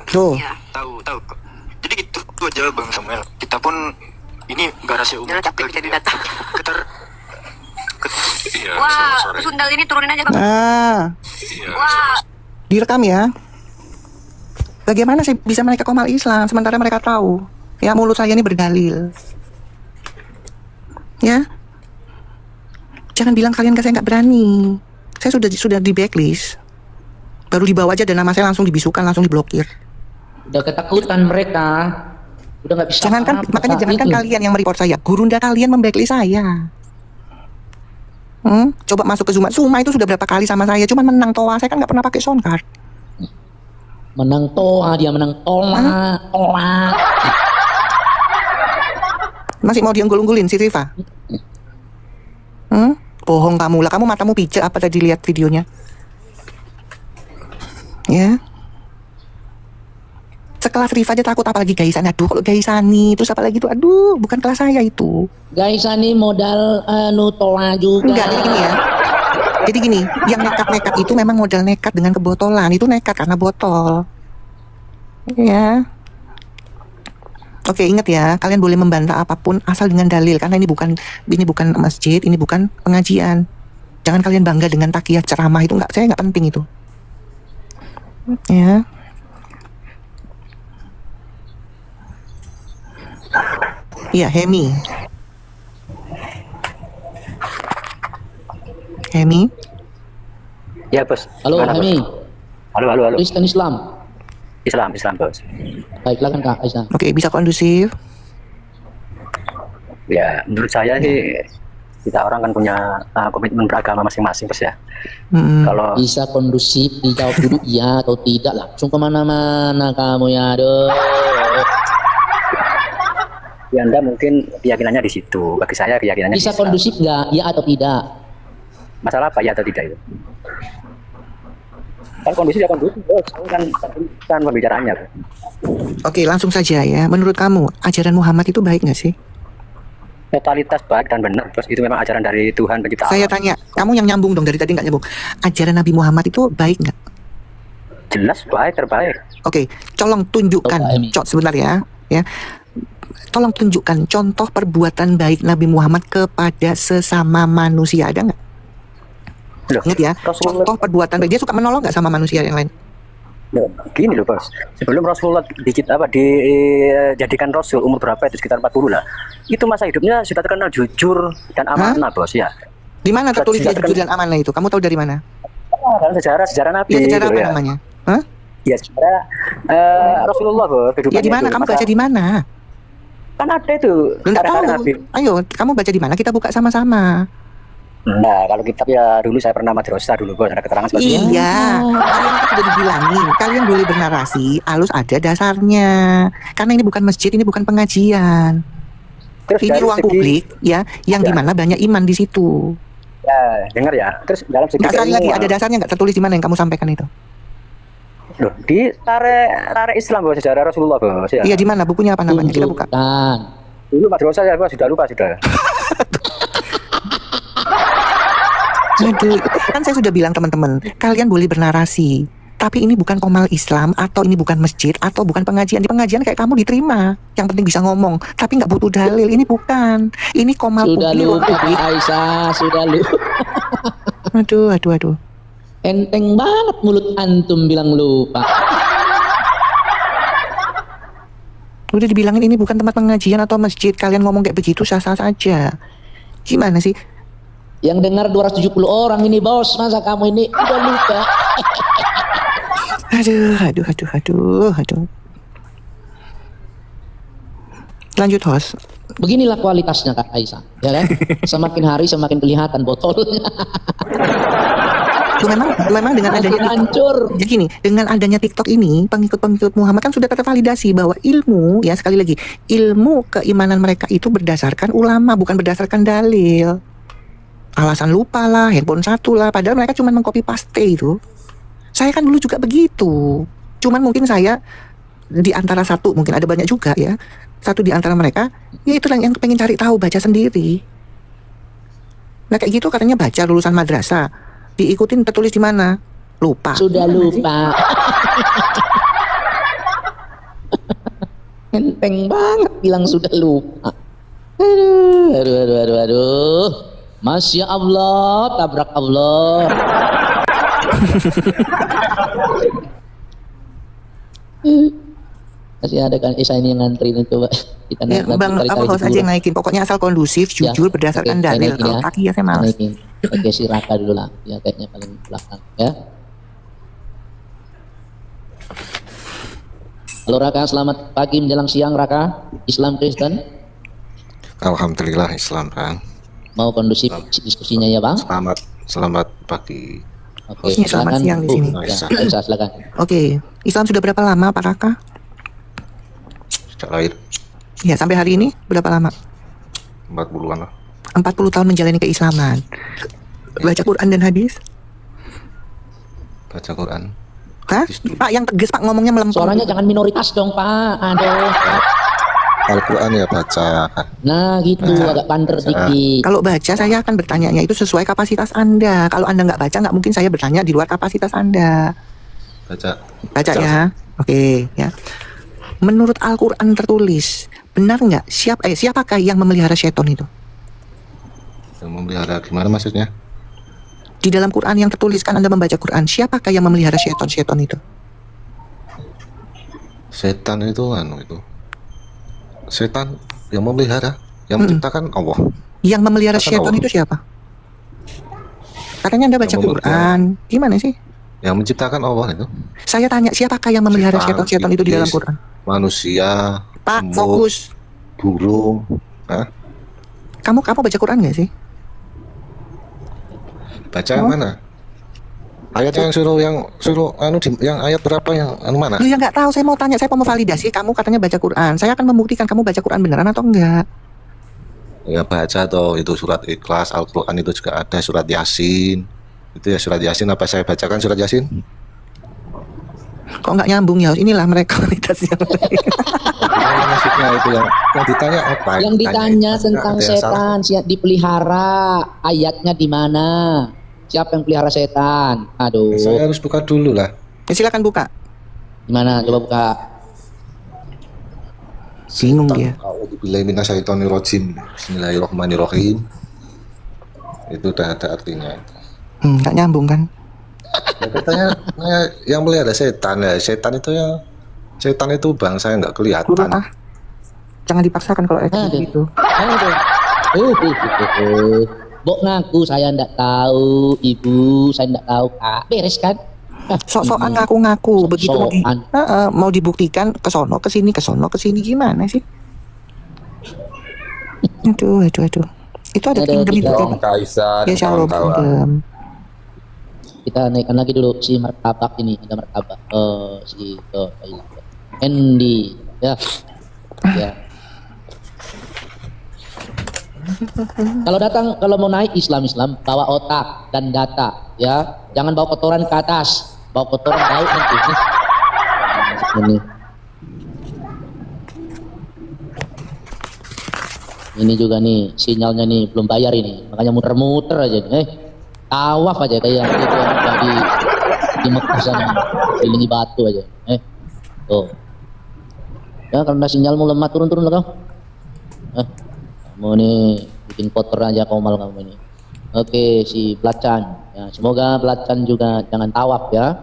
Tuh. Tahu. Jadi gitu aja Bang Samuel. Kita pun ini gak rahasia umum. Jangan capek jadi data. Iya, Wah, sore. sundal ini turunin aja Bang. Nah, Iya, Wah, direkam ya. Bagaimana saya bisa naik ke komal Islam sementara mereka tahu? Ya, mulut saya ini berdalil. Ya. Jangan bilang kalian saya nggak berani. Saya sudah di blacklist. Baru dibawa aja dan nama saya langsung dibisukan, langsung diblokir. Udah ketakutan mereka. Udah nggak bisa. Makanya jangankan kalian yang mereport saya, gurunda kalian memblacklist saya. Coba masuk ke Zuma itu sudah berapa kali sama saya, cuman menang toa, saya kan nggak pernah pakai sound card. Menang toa, dia menang toa. Masih mau diunggul-unggulin si Rifa? Bohong kamu lah, kamu matamu pijak apa tadi lihat videonya? Ya. Sekelas Rifa aja takut, apalagi Gaisani. Aduh, kalau Gaisani terus apalagi itu, aduh, bukan kelas saya itu. Gaisani modal toa juga. Enggak, jadi gini ya. Jadi gini, yang nekat-nekat itu memang modal nekat dengan kebotolan. Itu nekat karena botol. Ya. Oke, ingat ya, kalian boleh membantah apapun asal dengan dalil, karena ini bukan masjid, ini bukan pengajian. Jangan kalian bangga dengan takiyah ceramah itu, saya nggak penting itu. Ya. Iya, Hemi. Ya bos. Halo Gimana, Hemi. Bos? Halo. Kristen Islam. Islam bos. Baiklah kan Kak Aisyah. Oke, bisa kondusif. Ya menurut saya sih kita orang kan punya komitmen beragama masing-masing bos ya. Kalau Bisa kondusif, dijawab dulu iya atau tidak, langsung kemana-mana kamu ya. Aduh. ya Anda mungkin keyakinannya di situ, bagi saya keyakinannya Bisa di Islam. kondusif nggak? Iya atau tidak? Masalah apa ya atau tidak itu? Kan kondisi ya kondusif bos, kan pembicaraannya. Oke, langsung saja ya. Menurut kamu, ajaran Muhammad itu baik nggak sih? Totalitas baik dan benar bos, itu memang ajaran dari Tuhan bagi kita. Saya tanya, kamu yang nyambung dong, dari tadi nggak nyambung. Ajaran Nabi Muhammad itu baik nggak? Jelas baik, terbaik. Oke, tolong tunjukkan, sebentar ya. Tolong tunjukkan contoh perbuatan baik Nabi Muhammad kepada sesama manusia, ada nggak? Ingat ya, contoh perbuatan baik, dia suka menolong nggak sama manusia yang lain? Loh, gini loh bos, sebelum Rasulullah dijadikan Rasul umur berapa itu, sekitar 40 lah. Itu masa hidupnya sudah terkenal jujur dan amanah bos ya. Di mana tertulis dia jujur dan amanah itu? Kamu tahu dari mana? Dalam sejarah Nabi. Ya, sejarah gitu, apa ya. namanya? Hah? Ya sebenarnya Rasulullah bos. Ya di mana? Kamu baca di mana? Kan ada itu. Enggak tahu. Ayo, kamu baca di mana? Kita buka sama-sama. Nah, kalau kitab ya dulu saya pernah madrasah dulu bos, ada keterangan seperti itu. Iya, kalian kan sudah dibilangin, kalian boleh bernarasi, harus ada dasarnya. Karena ini bukan masjid, ini bukan pengajian. Terus ini ruang publik, ya, yang dimana banyak iman di situ. Ya, dengar ya. Terus dalam segi sekali lagi ada dasarnya nggak tertulis di mana yang kamu sampaikan itu? Loh, di tarik Islam bos, sejarah Rasulullah bos. Ya. Iya, di mana bukunya apa namanya? Kita buka. Dulu madrasah ya bos, sudah lupa sudah. Aduh, kan saya sudah bilang teman-teman, kalian boleh bernarasi, tapi ini bukan komal Islam, atau ini bukan masjid, atau bukan pengajian. Di pengajian kayak kamu diterima, yang penting bisa ngomong, tapi nggak butuh dalil. Ini bukan, ini komal sudah lupa Aisyah, sudah lupa. Aduh. Enteng banget mulut antum bilang lupa. Udah dibilangin ini bukan tempat pengajian atau masjid, kalian ngomong kayak begitu sah-sah saja. Gimana sih? Yang dengar 270 orang ini bos, masa kamu ini udah lupa? Aduh. Lanjut host. Beginilah kualitasnya Kak Aisyah, ya kan? Semakin hari semakin kelihatan botolnya. Memang dengan adanya hancur. Jadi gini, dengan adanya TikTok ini, pengikut-pengikut Muhammad kan sudah tervalidasi bahwa ilmu, ya sekali lagi, ilmu keimanan mereka itu berdasarkan ulama, bukan berdasarkan dalil. Alasan lupa lah, handphone satu lah, padahal mereka cuma mengcopy paste itu. Saya kan dulu juga begitu. Cuman mungkin saya di antara satu, mungkin ada banyak juga ya. Satu di antara mereka, ya itu yang pengen cari tahu, baca sendiri. Nah kayak gitu katanya baca lulusan madrasah. Diikutin tertulis di mana? Lupa. Sudah lupa. Enteng banget bilang sudah lupa. Aduh. Masya Allah, tabrak Allah. Masih ada kan Isa ini yang nganterin itu, Pak. Kita ya, Bang, apa harus aja yang naikin. Pokoknya asal kondusif, jujur, berdasarkan dalil. Kalau kaki ya saya malas. Oke, si Raka dulu lah. Ya kayaknya paling belakang ya. Halo Raka, selamat pagi menjelang siang Raka. Islam Kristen? Alhamdulillah Islam, Bang. Mau kondusif diskusinya ya Bang? Selamat pagi. Oke, selamat siang di sini. Ya, silakan. Oke, Islam sudah berapa lama Pak Raka? Sejak lahir. Ya, sampai hari ini berapa lama? 40-an lah. 40 tahun menjalani keislaman. Baca Quran dan hadis? Baca Quran. Hah? Pak, yang tegas Pak ngomongnya melempem. Suaranya jangan minoritas dong Pak. Aduh. Al-Quran ya baca. Nah gitu, agak pander dikit. Kalau baca saya akan bertanya itu sesuai kapasitas Anda. Kalau Anda nggak baca, nggak mungkin saya bertanya di luar kapasitas Anda. Baca ya. Oke, ya. Menurut Al-Quran tertulis, benar nggak siapakah yang memelihara syaitan itu? Yang memelihara gimana maksudnya? Di dalam Quran yang tertulis kan Anda membaca Quran, siapakah yang memelihara syaitan itu? Setan itu itu. Setan yang memelihara, yang menciptakan Allah. Yang memelihara syaitan itu siapa? Katanya Anda baca Quran, gimana sih? Yang menciptakan Allah itu. Saya tanya siapakah yang memelihara syaitan itu di dalam Quran? Manusia, Pak, fokus. Burung. Hah? Kamu baca Quran nggak sih? Baca yang mana? Ayat yang suruh yang ayat berapa yang mana? Lu yang nggak tahu, saya mau tanya, saya mau validasi. Kamu katanya baca Quran, saya akan membuktikan kamu baca Quran beneran atau enggak. Ya baca atau itu surat Ikhlas, Al-Quran itu juga ada, surat Yasin. Itu ya surat Yasin, apa saya bacakan surat Yasin? Kok nggak nyambung ya? Inilah mereka kualitasnya. Maksudnya itu yang ditanya apa? Yang ditanya tentang setan, siap dipelihara, ayatnya di mana? Siapa yang pelihara setan? Aduh. Saya harus buka dulu lah. Ya, silakan buka. Gimana? Coba buka. Bingung dia. A'udzubillahi minasyaitonirrajim. Bismillahirrahmanirrahim. Itu udah ada artinya. Nggak nyambung kan? Ya, katanya yang melihara setan ya. Setan itu bang, saya nggak kelihatan. Jangan dipaksakan kalau gitu. Bok ngaku saya ndak tahu, ibu saya ndak tahu Kak. Beres kan? Sok-sokan ngaku-ngaku begitu mau dibuktikan ke sono ke sini gimana sih? Aduh. Itu ada kingdom itu. Kaisar, Ya shalom kingdom. Kita naikkan lagi dulu si martabak ini, ada martabak. Andy, ya. Kalau mau naik Islam bawa otak dan data, ya. Jangan bawa kotoran ke atas, bawa kotoran bau nanti. Ini juga nih sinyalnya nih belum bayar ini, makanya muter-muter aja nih. Tawaf aja kayak gitu di Mekah sana, kelilingi batu aja. Tuh. Ya karena sinyalmu lemah turun lah kau. Kamu nih bikin kotor aja komal kamu ini. Oke, si Pelacan. Ya, semoga Pelacan juga jangan tawaf ya.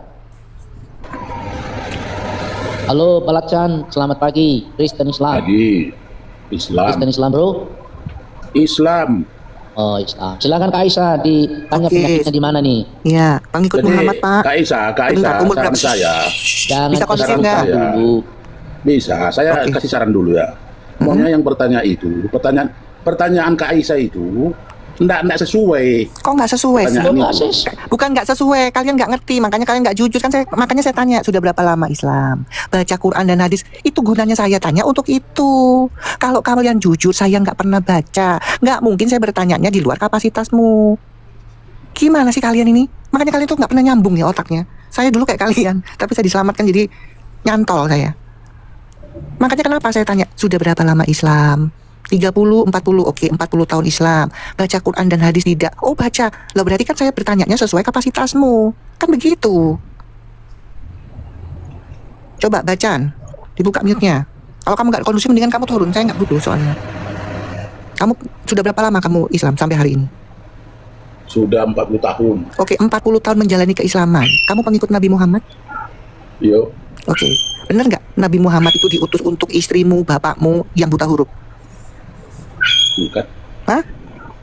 Halo Pelacan, selamat pagi. Kristen Islam. Pagi. Islam. Kristen Islam bro. Islam. Oh Islam. Silakan Kak Aisyah ditanya penyakitnya di mana nih? Iya, pengikut Muhammad Pak. Kak Aisyah, saran saya. Jangan bisa konsisten nggak? Bisa, saya kasih saran dulu ya. Pokoknya yang bertanya itu, pertanyaan Kak Aisyah itu enggak sesuai. Kok nggak sesuai sih? Bukan nggak sesuai, kalian nggak ngerti, makanya kalian nggak jujur kan. Makanya saya tanya, sudah berapa lama Islam? Baca Quran dan hadis, itu gunanya saya tanya untuk itu. Kalau kalian jujur, saya nggak pernah baca. Nggak mungkin saya bertanyanya di luar kapasitasmu. Gimana sih kalian ini? Makanya kalian tuh nggak pernah nyambung ya otaknya. Saya dulu kayak kalian, tapi saya diselamatkan jadi nyantol saya. Makanya kenapa saya tanya, sudah berapa lama Islam? 30, 40, oke 40 tahun Islam. Baca Quran dan hadis tidak? Oh baca. Loh berarti kan saya bertanyanya sesuai kapasitasmu. Kan begitu. Coba bacaan. Dibuka mute-nya. Kalau kamu nggak kondusif mendingan kamu turun. Saya nggak butuh soalnya. Kamu sudah berapa lama kamu Islam sampai hari ini? Sudah 40 tahun. Oke, 40 tahun menjalani keislaman. Kamu pengikut Nabi Muhammad? Iya. Oke. Benar nggak Nabi Muhammad itu diutus untuk istrimu, bapakmu yang buta huruf? Bukan. Hah?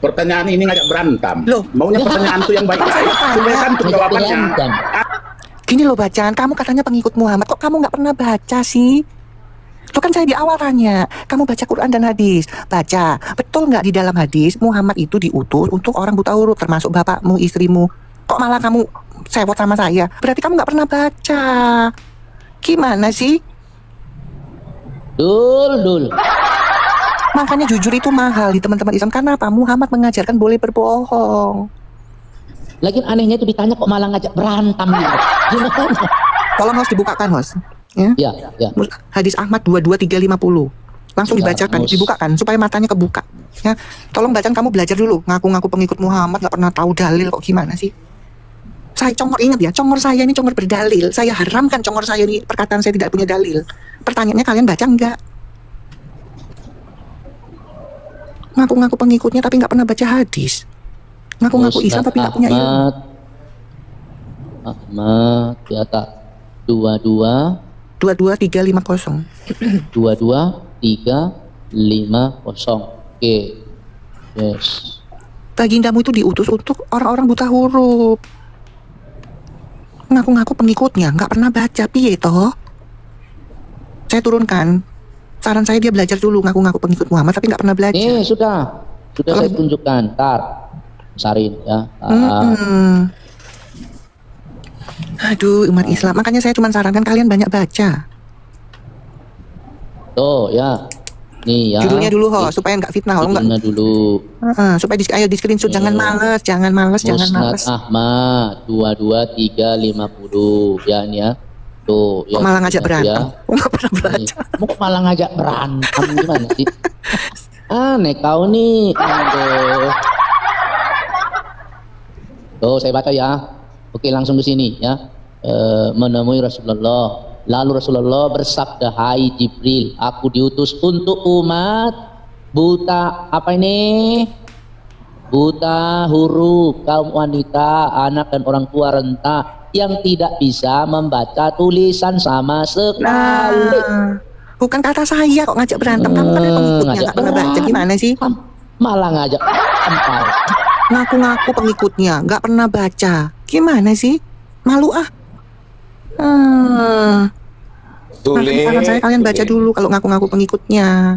Pertanyaan ini ngajak berantem. Loh. Maunya pertanyaan itu yang baik-baik. Supaya kan tuh jawabannya. Gini loh bacaan, kamu katanya pengikut Muhammad, kok kamu nggak pernah baca sih? Itu kan saya di awal tanya, kamu baca Quran dan hadis. Baca, betul nggak di dalam hadis Muhammad itu diutus untuk orang buta huruf, termasuk bapakmu, istrimu. Kok malah kamu sewot sama saya? Berarti kamu nggak pernah baca. Gimana sih? Dul. Makanya jujur itu mahal di teman-teman Islam. Karena apa? Muhammad mengajarkan boleh berbohong. Lagian anehnya itu ditanya kok malah ngajak berantem gitu. Gimana? Tolong harus dibukakan host. Ya. Hadis Ahmad 22350. Langsung dibacakan, dibukakan supaya matanya kebuka. Ya. Tolong bacaan kamu belajar dulu. Ngaku-ngaku pengikut Muhammad nggak pernah tahu dalil kok gimana sih? Saya congor, ingat ya, congor saya ini congor berdalil. Saya haramkan congor saya ini, perkataan saya tidak punya dalil. Pertanyaannya kalian baca enggak? Ngaku-ngaku pengikutnya tapi nggak pernah baca hadis. Ngaku-ngaku Islam tapi nggak punya ilmu. Ahmad ya tak 22350. 22350. Oke. Yes. Bagindamu itu diutus untuk orang-orang buta huruf. Ngaku-ngaku pengikutnya nggak pernah baca, piye toh? Saya turunkan. Saran saya dia belajar dulu ngaku-ngaku pengikut Muhammad tapi nggak pernah belajar. Sudah saya tunjukkan. Ntar sarin ya. Aduh, umat Islam. Makanya saya cuma sarankan kalian banyak baca. Tuh ya. Nih ya. Judulnya dulu supaya nggak fitnah. Judulnya dulu. Supaya ayo di screenshot. Jangan males. Musnad Ahmad 22350 ya ini ya. Tuh, kok malah ngajak berantem? Nggak pernah baca. Kok malah ngajak berantem gimana sih? Aneh kau nih. Aduh. Tuh saya baca ya. Oke langsung ke sini ya. Menemui Rasulullah. Lalu Rasulullah bersabda, hai Jibril, aku diutus untuk umat buta apa ini? Buta huruf, kaum wanita, anak dan orang tua renta yang tidak bisa membaca tulisan sama sekali. Bukan kata saya kok ngajak berantem. Kamu kan pengikutnya nggak pernah baca, gimana sih? Malah ngajak berantem. Ngaku-ngaku pengikutnya nggak pernah baca, gimana sih? Malu ah. Saran saya kalian baca dulu kalau ngaku-ngaku pengikutnya.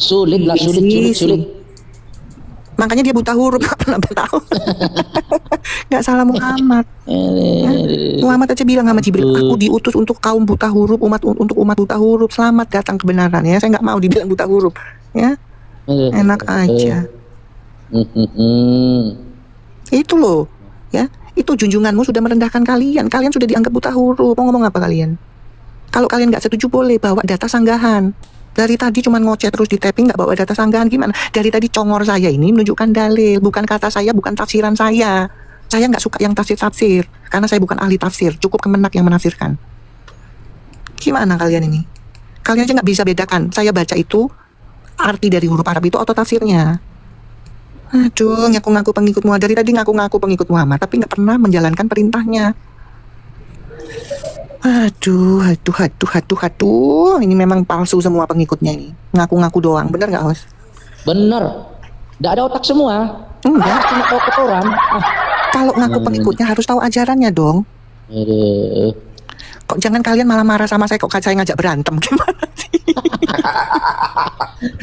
Sulit lah, sulit. Makanya dia buta huruf, gak pernah tahu. Gak salah Muhammad. Ya? Muhammad aja bilang sama Jibril, aku diutus untuk kaum buta huruf, untuk umat buta huruf. Selamat datang kebenaran ya. Saya nggak mau dibilang buta huruf. Ya, enak aja. Itu loh, ya. Itu junjunganmu sudah merendahkan kalian. Kalian sudah dianggap buta huruf. Mau ngomong apa kalian? Kalau kalian nggak setuju boleh bawa data sanggahan. Dari tadi cuma ngoceh terus di tapping, nggak bawa data sanggahan gimana? Dari tadi congor saya ini menunjukkan dalil, bukan kata saya, bukan tafsiran saya. Saya nggak suka yang tafsir-tafsir, karena saya bukan ahli tafsir, cukup Kemenak yang menafsirkan. Gimana kalian ini? Kalian aja nggak bisa bedakan, saya baca itu arti dari huruf Arab itu atau tafsirnya. Aduh, ngaku-ngaku pengikut Muhammad. Dari tadi ngaku-ngaku pengikut Muhammad, tapi nggak pernah menjalankan perintahnya. Aduh. Ini memang palsu semua pengikutnya ini. Ngaku-ngaku doang. Bener nggak, Hos? Bener. Nggak ada otak semua. Enggak. Cuma tahu kotoran. Kalau ngaku pengikutnya harus tahu ajarannya dong. Kok jangan kalian malah marah sama saya kok saya ngajak berantem. Gimana sih?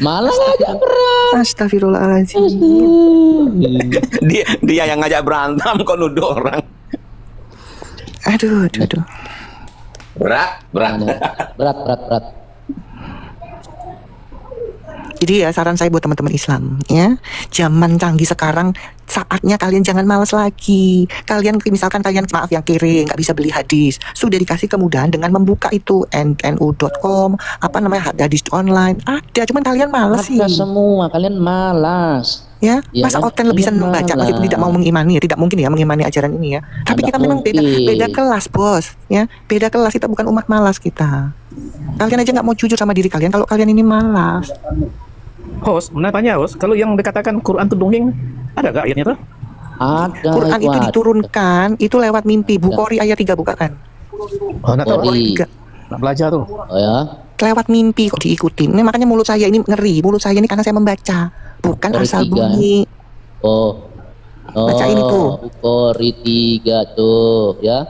Malah ngajak berantem. Astagfirullahaladzim. Dia yang ngajak berantem kok nuduh orang. Aduh. Berat. Jadi ya saran saya buat teman-teman Islam ya, zaman canggih sekarang saatnya kalian jangan malas lagi. Kalian misalkan maaf yang kiri nggak bisa beli hadis, sudah dikasih kemudahan dengan membuka itu nu.com hadis online ada, cuman kalian malas sih. Ada semua, kalian malas. Ya, masa kan? Oten lebih senang baca meskipun tidak mau mengimani, tidak mungkin ya mengimani ajaran ini ya. Tapi kita memang beda kelas, Bos. Ya, beda kelas, kita bukan umat malas kita. Kalian aja nggak mau jujur sama diri kalian kalau kalian ini malas. Host, tanya Host, kalau yang dikatakan Quran itu dongeng, ada gak ayatnya tuh? Ada. Quran itu diturunkan, itu lewat mimpi. Bukhari ayat 3 bukakan. Oh, nak tahu. Bukhari 3. Nak belajar tuh. Oh ya. Lewat mimpi kok diikutin. Ini makanya mulut saya ini ngeri. Mulut saya ini karena saya membaca, bukan asal bunyi. Bacain itu. Bukhari 3 tuh, ya.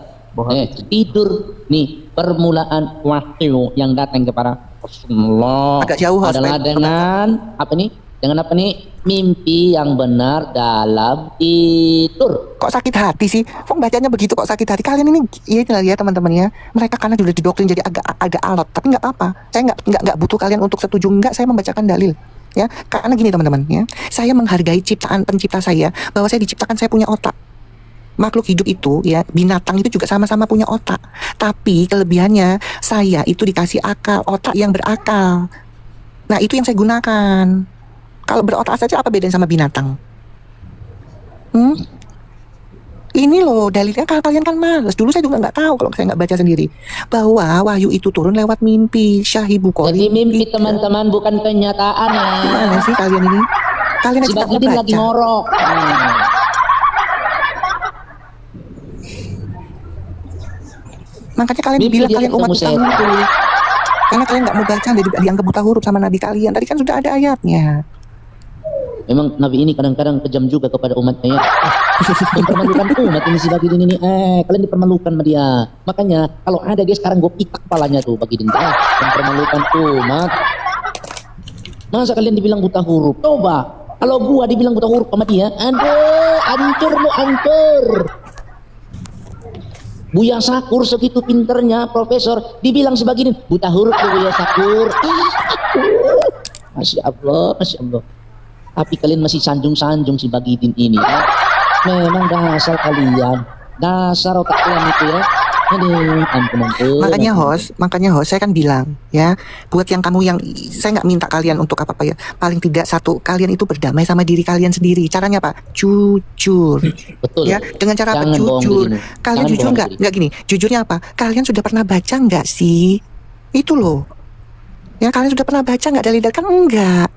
Tidur nih permulaan wahyu yang datang kepada Rasulullah agak jauh adalah dengan apa nih? Dengan apa nih? Mimpi yang benar dalam tidur. Kok sakit hati sih? Kok bacanya begitu kok sakit hati? Kalian ini ya teman-teman ya. Mereka karena sudah didoktrin jadi agak alot, tapi nggak apa-apa. Saya nggak butuh kalian untuk setuju enggak. Saya membacakan dalil. Ya, karena gini teman-teman ya. Saya menghargai ciptaan pencipta saya, bahwa saya diciptakan saya punya otak. Makhluk hidup itu ya, binatang itu juga sama-sama punya otak. Tapi kelebihannya saya itu dikasih akal, otak yang berakal. Nah, itu yang saya gunakan. Kalau berotak saja apa bedanya sama binatang? Ini loh dalilnya, kalian kan males. Dulu saya juga nggak tahu kalau saya nggak baca sendiri. Bahwa wahyu itu turun lewat mimpi. Syahih Bukhari. Jadi mimpi teman-teman, bukan kenyataan ya. Gimana sih kalian ini? Kalian aja nggak mau baca. Lagi ngorok. Makanya kalian bilang kalian umat buta huruf. Karena kalian nggak mau baca, jadi dianggap buta huruf sama nabi kalian. Tadi kan sudah ada ayatnya. Memang nabi ini kadang-kadang kejam juga kepada umatnya ya. Mempermalukan umat ini si Bagidin ini. Kalian dipermalukan sama dia. Makanya kalau ada dia sekarang gue pitak kepalanya tuh Bagidin. Mempermalukan umat. Masa kalian dibilang buta huruf? Coba kalau gua dibilang buta huruf sama dia, aduh, hancur lu, hancur. Buya Sakur segitu pinternya profesor dibilang sebagini buta huruf tuh Buya Sakur. Masya Allah. Tapi kalian masih sanjung-sanjung si Bagidin ini ya. Memang dasar kalian, dasar otak kalian itu ya. Aduh, ampun. Makanya host, saya kan bilang ya, buat yang kamu yang saya nggak minta kalian untuk apa ya, paling tidak satu, kalian itu berdamai sama diri kalian sendiri. Caranya apa? Jujur. Betul. Ya, dengan cara apa? Jujur. Kalian jujur nggak gini? Jujurnya apa? Kalian sudah pernah baca nggak sih? Itu loh. Ya, kalian sudah pernah baca nggak dalil kan enggak?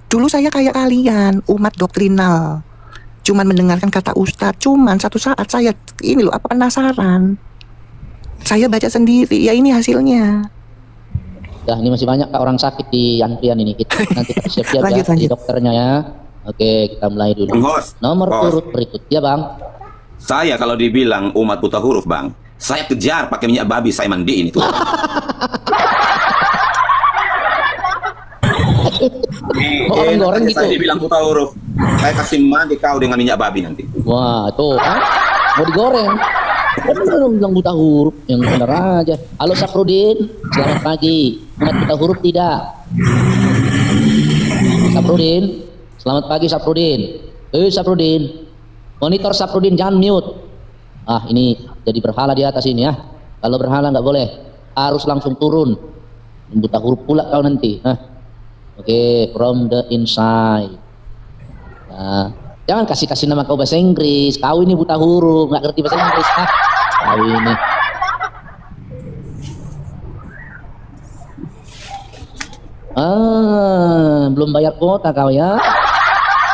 Dulu saya kayak kalian, umat doktrinal. Cuman mendengarkan kata ustadz. Cuman satu saat saya ini loh, penasaran. Saya baca sendiri, ya ini hasilnya. Ya, ini masih banyak orang sakit di antrian ini. Kita nanti siap-siap ya di dokternya ya. Oke, kita mulai dulu. Nomor urut berikut ya Bang. Saya kalau dibilang umat buta huruf Bang, Saya kejar pakai minyak babi, saya mandiin itu. Orang goreng gitu. Saya dibilang buta huruf. Saya kasih mandi kau dengan minyak babi nanti. Wah, tuh, mau digoreng. Orang bilang buta huruf, yang benar aja. Halo Safrudin, selamat pagi. Ingat buta huruf tidak? Safrudin, selamat pagi Safrudin. Safrudin, monitor Safrudin jangan mute. Ah, ini jadi berhala di atas ini ya. Kalau berhala nggak boleh, harus langsung turun. Buta huruf pula kau nanti. Oke, from the inside. Nah, jangan kasih nama kau bahasa Inggris. Kau ini buta huruf, nggak ngerti bahasa Inggris. Kau ini. Belum bayar kuota kau ya.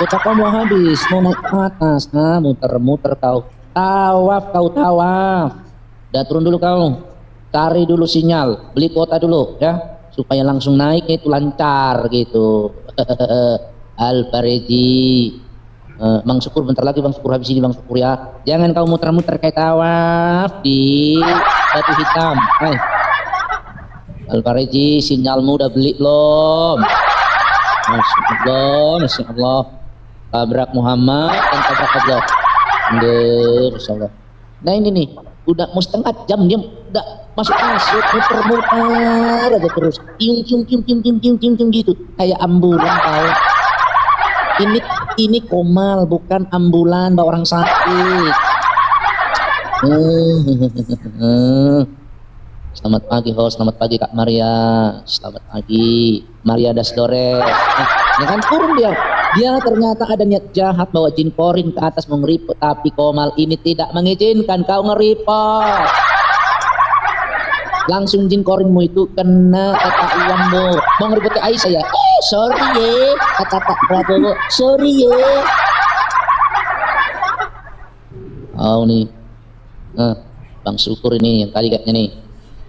Kuota kau mau habis, mau naik ke atas. Muter-muter kau. Tawaf kau, tawaf. Udah turun dulu kau. Cari dulu sinyal, beli kuota dulu ya. Supaya langsung naik itu lancar gitu. Al-Fareji, Bang Syukur bentar lagi Bang Syukur habis ini Bang Syukur ya. Jangan kau muter-muter kayak tawaf di batu hitam. Al-Fareji, sinyalmu udah beli belum? Masya Allah. Tabrak Muhammad dan tabrak Allah. Insyaallah. Nah ini nih, udah mau setengah jam dia udah masuk muter-muter aja terus. Tiung gitu. Kayak ambulan kau. Ini komal bukan ambulan bawa orang sakit. Selamat pagi host, selamat pagi Kak Maria, selamat pagi Maria Dasdores. Ya kan turun dia ternyata ada niat jahat bawa jin korin ke atas mau ngeripot, tapi komal ini tidak mengizinkan kau ngeripot. Langsung jin korinmu itu kena kata uangmu. Mau ngeripot ke Aisyah ya? Sorry ye, kata Pak Prabowo, sorry ye. Oh nih, Bang Syukur ini yang tadi kayaknya nih.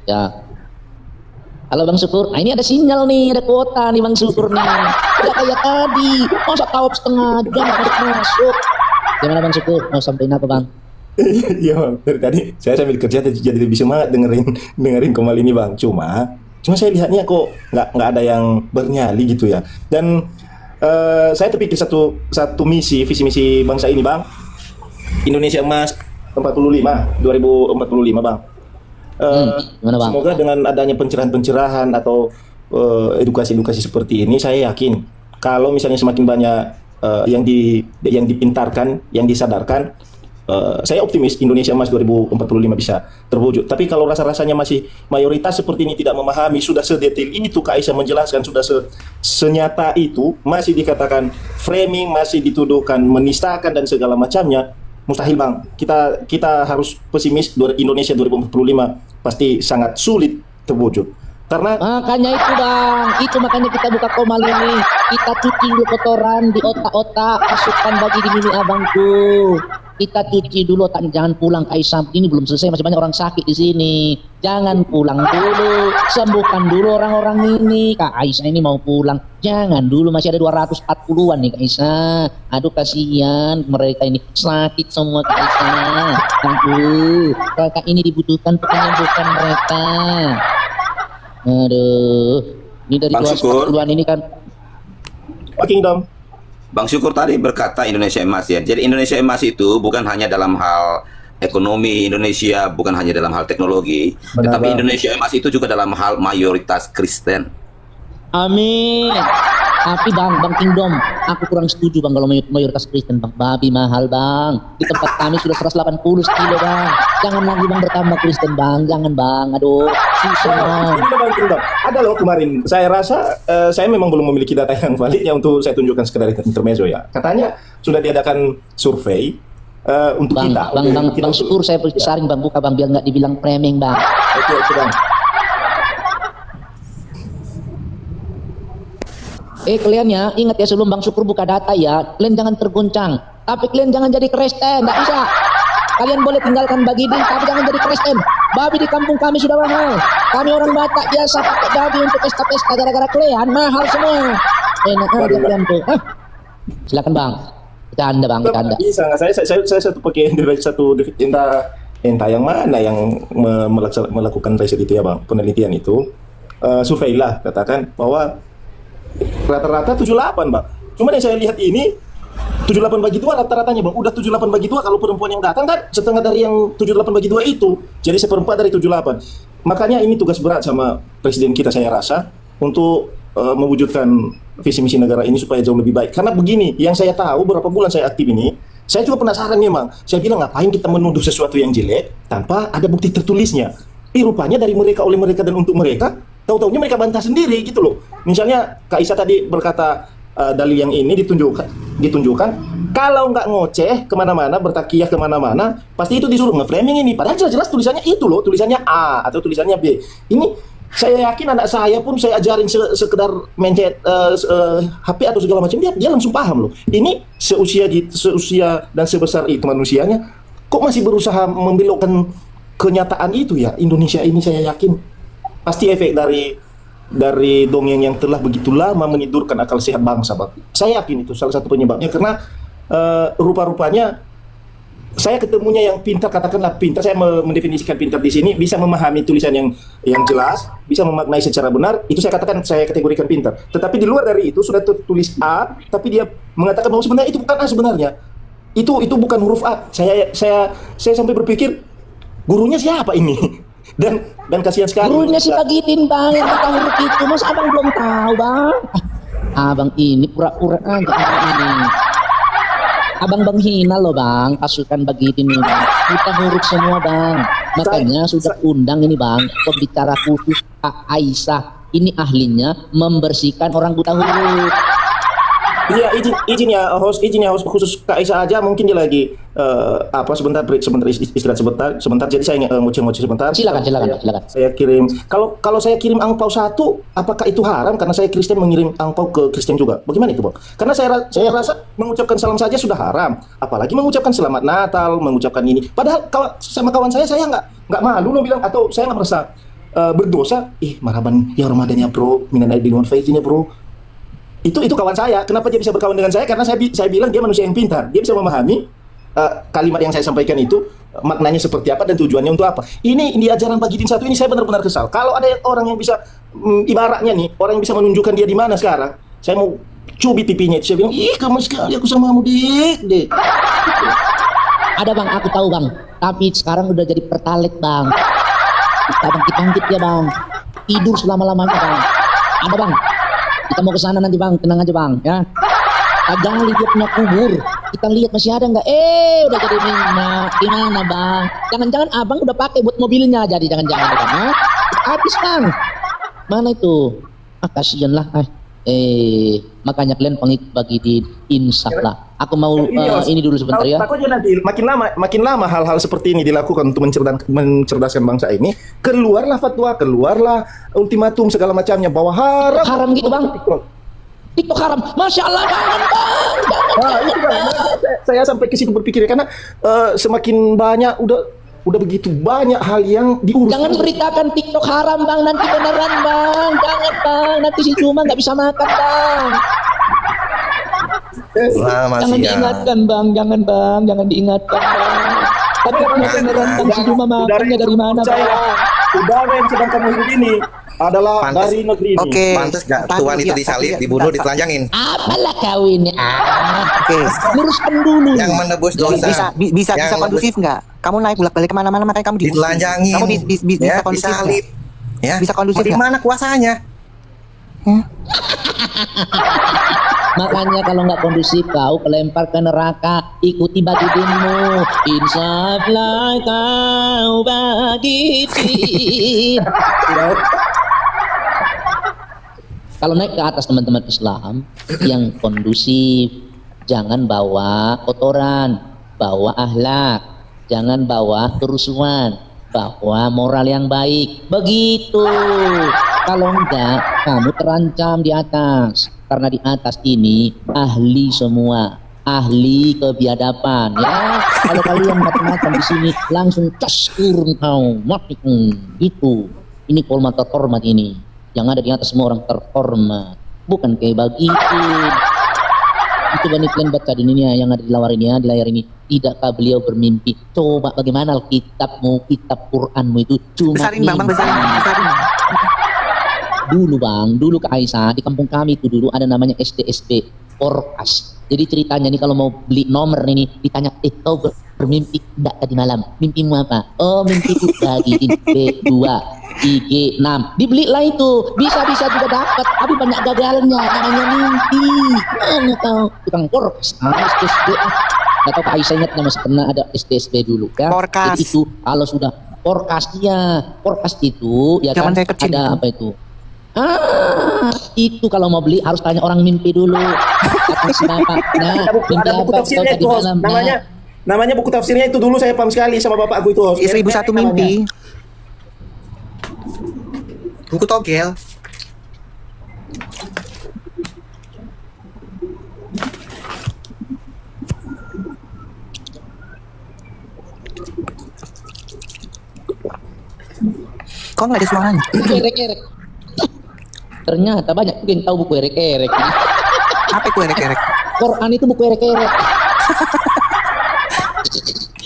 Ya, halo Bang Syukur. Ini ada sinyal nih, ada kuota nih Bang Syukur nih. Tidak kayak tadi, masa tawaf setengah jam masuk. Gimana Bang Syukur? Mau sampein apa Bang? Iya Bang, dari tadi saya sambil kerja jadi lebih semangat dengerin Komal ini Bang. Cuma saya lihatnya kok nggak ada yang bernyali gitu ya. Dan saya terpikir satu visi misi bangsa ini Bang. Indonesia Emas 2045 Bang. Gimana, Bang? Semoga dengan adanya pencerahan atau edukasi seperti ini, saya yakin kalau misalnya semakin banyak yang dipintarkan, yang disadarkan, saya optimis Indonesia Emas 2045 bisa terwujud. Tapi kalau rasa-rasanya masih mayoritas seperti ini tidak memahami, sudah sedetail itu Kak Aisyah menjelaskan, sudah senyata itu, masih dikatakan framing, masih dituduhkan menistakan dan segala macamnya, mustahil Bang. Kita harus pesimis, Indonesia 2045 pasti sangat sulit terwujud. Karena makanya itu Bang, makanya kita buka Komal ini. Kita cuci dulu kotoran di otak-otak, masukkan bagi di mini abangku. Kita cuci dulu otak, jangan pulang Kak Aisyah. Ini belum selesai, masih banyak orang sakit di sini. Jangan pulang dulu, sembuhkan dulu orang-orang ini. Kak Aisyah ini mau pulang, jangan dulu, masih ada 240-an nih Kak Aisyah. Aduh kasihan mereka ini, sakit semua Kak Aisyah. Aduh, mereka ini dibutuhkan penyembuhan mereka. Aduh, ini dari 240-an ini kan. Oke dong. Bang Syukur tadi berkata Indonesia Emas ya. Jadi Indonesia Emas itu bukan hanya dalam hal ekonomi Indonesia, bukan hanya dalam hal teknologi, tetapi Indonesia Emas itu juga dalam hal mayoritas Kristen. Amin. Tapi Bang Kingdom, aku kurang setuju Bang kalau mayoritas Kristen Bang. Babi mahal Bang. Di tempat kami sudah 180 kilo Bang. Jangan lagi Bang bertambah Kristen Bang. Jangan Bang. Aduh, susah. Ada loh kemarin. Saya rasa saya memang belum memiliki data yang validnya untuk saya tunjukkan sekedar intermezzo ya. Katanya sudah diadakan survei untuk kita. Bang Syukur saya saring Bang buka Bang biar nggak dibilang framing Bang. Oke Bang. Kalian ya, ingat ya sebelum Bang Syukur buka data ya, kalian jangan tergoncang. Tapi kalian jangan jadi Kristen, nggak bisa. Kalian boleh tinggalkan babi, tapi jangan jadi Kristen. Babi di kampung kami sudah mahal. Kami orang Batak biasa pakai babi untuk pesta-pesta, gara-gara kalian mahal semua. Enak aja kalian tuh. Silakan Bang. Bercanda Bang, bercanda. Bisa nggak? Saya satu pakai satu entah yang mana yang melakukan riset itu ya bang, penelitian itu, survei lah katakan bahwa rata-rata 78 bang. Cuman yang saya lihat ini 78 bagi 2 rata-ratanya bang, udah 78 bagi 2 kalau perempuan yang datang kan setengah dari yang 78 bagi 2 itu, jadi seperempat dari 78. Makanya ini tugas berat sama presiden kita saya rasa untuk mewujudkan visi misi negara ini supaya jauh lebih baik. Karena begini, yang saya tahu beberapa bulan saya aktif ini, saya juga penasaran memang. Saya bilang ngapain kita menuduh sesuatu yang jelek tanpa ada bukti tertulisnya. Rupanya dari mereka, oleh mereka dan untuk mereka, tahu-taunya mereka bantah sendiri gitu loh. Misalnya Kak Isa tadi berkata dalil yang ini ditunjukkan kalau nggak ngoceh kemana-mana, bertakiyah kemana-mana, pasti itu disuruh nge-framing ini. Padahal jelas-jelas tulisannya itu loh, tulisannya A atau tulisannya B. Ini saya yakin anak saya pun saya ajarin sekedar mencet HP atau segala macam, dia langsung paham loh. Ini seusia dan sebesar itu manusianya, kok masih berusaha membelokkan kenyataan itu ya. Indonesia ini saya yakin pasti efek dari dongeng yang telah begitu lama menidurkan akal sehat bangsa, Bang. Saya yakin itu salah satu penyebabnya, karena rupa-rupanya saya ketemunya yang pintar, katakanlah pintar, saya mendefinisikan pintar di sini, bisa memahami tulisan yang jelas, bisa memaknai secara benar, itu saya katakan, saya kategorikan pintar. Tetapi di luar dari itu sudah tertulis A, tapi dia mengatakan bahwa sebenarnya itu bukan A sebenarnya. Itu bukan huruf A. Saya sampai berpikir gurunya siapa ini? Dan kasihan sekali. Gurunya si Pagitin bang, yang tentang huruf itu, mas abang belum tahu bang. Abang ini pura-pura aja ini. Abang hina loh bang, pasukan Pagitin ini. Kita huruf semua bang. Makanya sudah undang ini bang, pembicara khusus Kak Aisyah. Ini ahlinya membersihkan orang buta huruf. Iya, izin ya host khusus Kak Aisyah aja, mungkin dia lagi sebentar istirahat sebentar, jadi saya ngoceh sebentar. Silakan. Saya kirim, kalau saya kirim angpau 1, apakah itu haram karena saya Kristen mengirim angpau ke Kristen juga? Bagaimana itu, Bang? Karena saya rasa mengucapkan salam saja sudah haram, apalagi mengucapkan selamat Natal, mengucapkan ini. Padahal sama kawan saya nggak malu loh bilang, atau saya nggak merasa berdosa. Marhaban ya Ramadan ya bro, minan aidin wal faizin ya bro. Itu kawan saya. Kenapa dia bisa berkawan dengan saya? Karena saya bilang dia manusia yang pintar. Dia bisa memahami kalimat yang saya sampaikan itu maknanya seperti apa dan tujuannya untuk apa. Ini di ajaran Pagitin 1 ini saya benar-benar kesal. Kalau ada orang yang bisa ibaratnya nih, orang yang bisa menunjukkan dia di mana sekarang, saya mau cubit pipinya itu. Saya bilang, kamu sekali aku sama kamu dek. Ada bang, aku tahu bang. Tapi sekarang udah jadi pertalite bang. Kita bangkit ya bang. Tidur selama-lamanya bang. Ada bang. Kita mau ke sana nanti bang, tenang aja bang ya. Gali dia punya kubur, kita lihat masih ada nggak? Udah jadi minyak, gimana bang? Jangan-jangan abang udah pakai buat mobilnya, jadi jangan-jangan bang ya. Habis bang, mana itu? Kasihan lah. Makanya kalian pengikut Pagitin, insaf lah. Aku mau ini dulu sebentar ya. Takutnya nanti makin lama hal-hal seperti ini dilakukan untuk mencerdaskan bangsa ini, keluarlah fatwa, keluarlah ultimatum segala macamnya bahwa haram gitu bang. TikTok haram, masya Allah jangan bang. Itu kan, saya sampai ke situ berpikir karena semakin banyak udah begitu banyak hal yang diurus. Jangan beritakan TikTok haram bang, nanti beneran bang. Jangan bang, nanti si Cuma nggak bisa makan bang. Jangan diingatkan bang, jangan diingatkan bang. Tapi kalau beneran bang, si Cuma makannya dari mana bang? Udara yang sedang kamu hidup ini adalah dari negeri ini. Oke. Pantes gak Tuhan itu disalib, dibunuh, ditelanjangin? Apalah kau ini? Oke. Luruskan dulu. Yang menebus dosa. Bisa kondusif nggak? Kamu naik bolak-balik kemana-mana, makanya kamu ditelanjangin. Kamu bisa kondusif. Disalib. Ya. Bisa kondusif. Di mana kuasanya? Makanya kalau nggak kondusif kau kelempar ke neraka, ikuti Pagitinmu. Insaflah kau Pagitin. Kalau naik ke atas teman-teman Islam yang kondusif, jangan bawa kotoran, bawa akhlak, jangan bawa kerusuhan, bawa moral yang baik. Begitu. Kalau enggak, kamu terancam di atas. Karena di atas ini ahli semua, ahli kebiadaban ya. Kalau kalian macam-macam di sini langsung caskur kau mati. Itu ini kolma terhormat ini. Yang ada di atas semua orang terhormat, bukan kayak Pagitin. Coba nih kalian baca di ini yang ada di layar ini. Tidakkah beliau bermimpi? Coba bagaimana kitabmu, kitab Quranmu itu cuma Besarin bang, besarin. Dulu Kak Aisyah di kampung kami itu dulu ada namanya SDSB Forecast. Jadi ceritanya nih kalau mau beli nomor nih ditanya, kau bermimpi enggak tadi malam? Mimpimu apa? Oh, mimpiku bagiin B2 IG 6. Dibelilah itu. Bisa juga dapat, tapi banyak gagalnya. Namanya mimpi. Mana tahu tukang forecast. SDSB. Enggak tahu Kak Aisyah ingat masih pernah ada SDSB dulu ya. Forecast. Jadi itu kalau sudah forecast itu ya kan ada apa itu? Itu kalau mau beli harus tanya orang mimpi dulu. Kata siapa? Nah, mimpi buku apa? tafsirnya itu, host. Namanya buku tafsirnya itu dulu saya paham sekali sama bapakku itu, host. 1001 mimpi. Buku togel. Kok nggak ada suaranya? Erek. Ternyata banyak yang tahu buku erek-erek. Apa itu erek-erek? Quran itu buku erek-erek.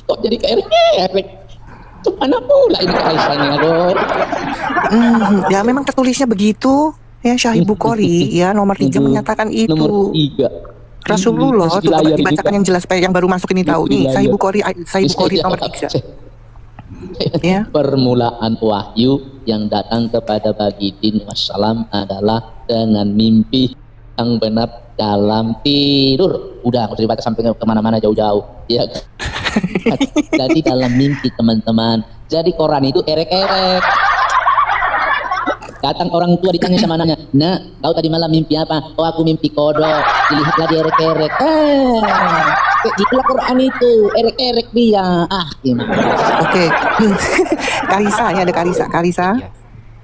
Kok jadi erek-erek? Mana pula ini Aisyahnya, aduh. Ya memang tertulisnya begitu. Ya Sahih Bukhari ya nomor 3 menyatakan itu. Nomor 3. Rasulullah tuh dibacakan yang jelas supaya yang baru masuk ini tahu nih. Sahih Bukhari nomor 3. Ya. Permulaan wahyu yang datang kepada Bagidin wassalam adalah dengan mimpi yang benar dalam tidur. Udah nggak usah dibaca sampai kemana-mana jauh-jauh ya. Jadi dalam mimpi teman-teman. Jadi Quran itu erek-erek. Datang orang tua ditanya sama anaknya, "Nak, kau tadi malam mimpi apa?" "Oh, aku mimpi kodok." Dilihatlah di erek-erek. Itulah Quran itu, erek-erek dia. Gimana? Oke. Karisa, ya ada Karisa.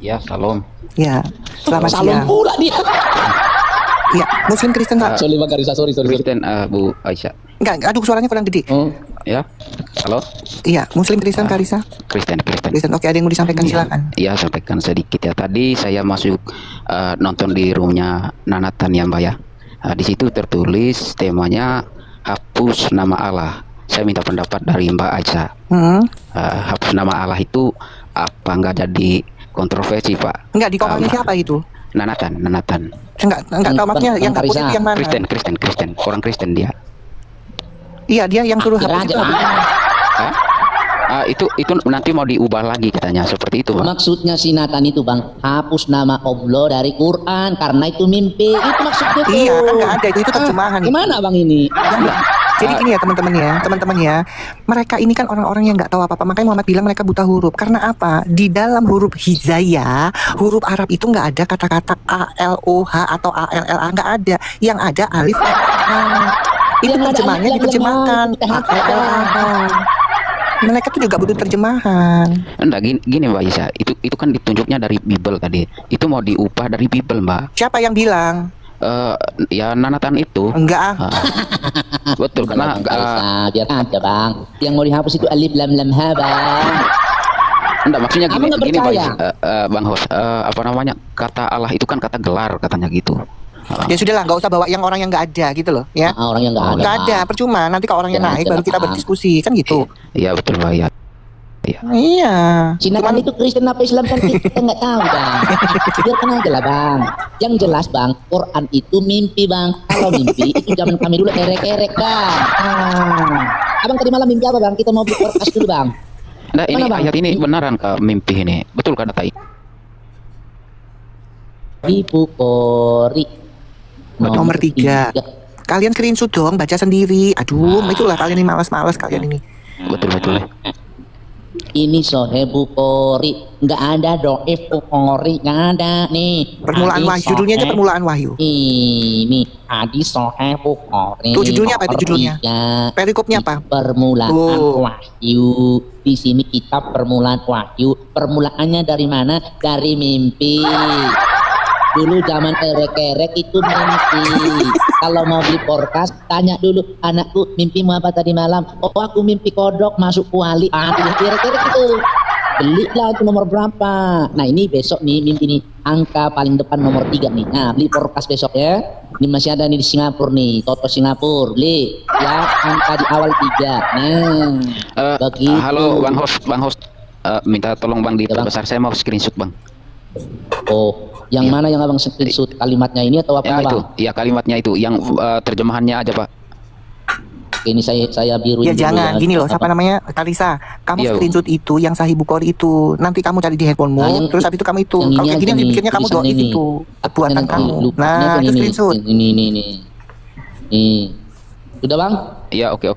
Ya, salam. Ya, selamat siang. Salam pula dia. Ya, Muslim Kristen Pak. Sorry Bang Karisa, sorry. Kristen, Bu Aisyah. Enggak, aduh suaranya kurang gede. Oh, ya. Halo. Iya, Muslim Kristen Karisa. Kristen. Oke, ada yang mau disampaikan silakan. Iya, sampaikan sedikit ya. Tadi saya masuk nonton di roomnya Nanatan ya Mbak ya. Di situ tertulis temanya hapus nama Allah. Saya minta pendapat dari Mbak Aisyah. Hapus nama Allah itu apa enggak jadi kontroversi Pak? Enggak, di komennya siapa itu? Nanatan. Enggak tahu maksudnya yang hapus itu yang mana? Kristen, orang Kristen dia. Iya, dia yang suruh hapus itu. Itu nanti mau diubah lagi katanya, seperti itu Bang. Maksudnya si Nathan itu Bang, hapus nama Allah dari Quran karena itu mimpi. Itu maksudnya tuh. Iya, kan nggak ada, itu terjemahan. Gimana Bang ini? Jadi gini ya teman-teman ya, mereka ini kan orang-orang yang nggak tahu apa-apa, makanya Muhammad bilang mereka buta huruf. Karena apa? Di dalam huruf hijaya, huruf Arab itu nggak ada kata-kata ALOH atau ALLA, nggak ada. Yang ada alif A. Itu terjemahnya diterjemahkan ALLA. Mereka tuh juga butuh terjemahan. Enggak, gini Mbak Isa, itu kan ditunjuknya dari Bible tadi. Itu mau diubah dari Bible Mbak. Siapa yang bilang? Ya Nanatan itu. Enggak. Betul karena biar aja Bang. Yang mau dihapus itu alif lam lam ha Bang. Enggak, maksudnya gini Pak percaya? Bang Host, apa namanya? Kata Allah itu kan kata gelar katanya gitu. Ya sudahlah, nggak usah bawa yang orang yang nggak ada gitu loh ya. Orang yang nggak ada. Nggak ada, percuma. Nanti kalau orangnya naik baru kita berdiskusi kan gitu. Iya betul Pak ya. Iya. Cina kan itu Kristen apa Islam kan kita nggak tahu Bang. Biarkan aja lah Bang. Yang jelas Bang, Quran itu mimpi Bang. Kalau mimpi itu zaman kami dulu erek-erek Bang. Abang tadi malam mimpi apa Bang? Kita mau beli podcast dulu Bang. Nah ini ayat ini benaran ke mimpi ini, betul kan data ini? Ibu Kori nomor 3. Kalian screenshot dong, baca sendiri. Aduh, itulah kalian ini malas-malas kalian ini. Betul. Ini Sahih Bukhari, nggak ada Dhaif Bukhari, nggak ada nih. Permulaan wahyu, judulnya aja permulaan wahyu. Ini hadis Sahih Bukhari. Tuh judulnya apa itu judulnya? Perikopnya apa? Permulaan wahyu. Di sini kitab permulaan wahyu. Permulaannya dari mana? Dari mimpi. Dulu zaman erek-erek itu mimpi. Kalau mau beli podcast, tanya dulu, anakku mimpimu apa tadi malam? Oh, aku mimpi kodok masuk kuali. Erek-erek itu. Belilah itu nomor berapa. Nah ini besok nih mimpi nih, angka paling depan nomor 3 nih. Nah beli podcast besok ya. Ini masih ada nih di Singapura nih, Toto Singapura, li, ya angka di awal 3. Nah, begitu. Halo Bang host, minta tolong Bang diperbesar, saya mau screenshot Bang. Oh, yang mana yang abang screenshot, kalimatnya ini atau apa Ya bang? itu, ya kalimatnya itu, yang terjemahannya aja Pak. Ini saya biru. Ya jangan, gini loh, siapa namanya, Talisa, kamu Iya, screenshot itu yang Sahih Bukhari itu, nanti kamu cari di handphonemu, terus habis itu kamu itu, kalau kayak gini yang dipikirnya kamu doa itu, buatan kamu. Nah, itu screenshot. Ini. Sudah bang? Iya, oke.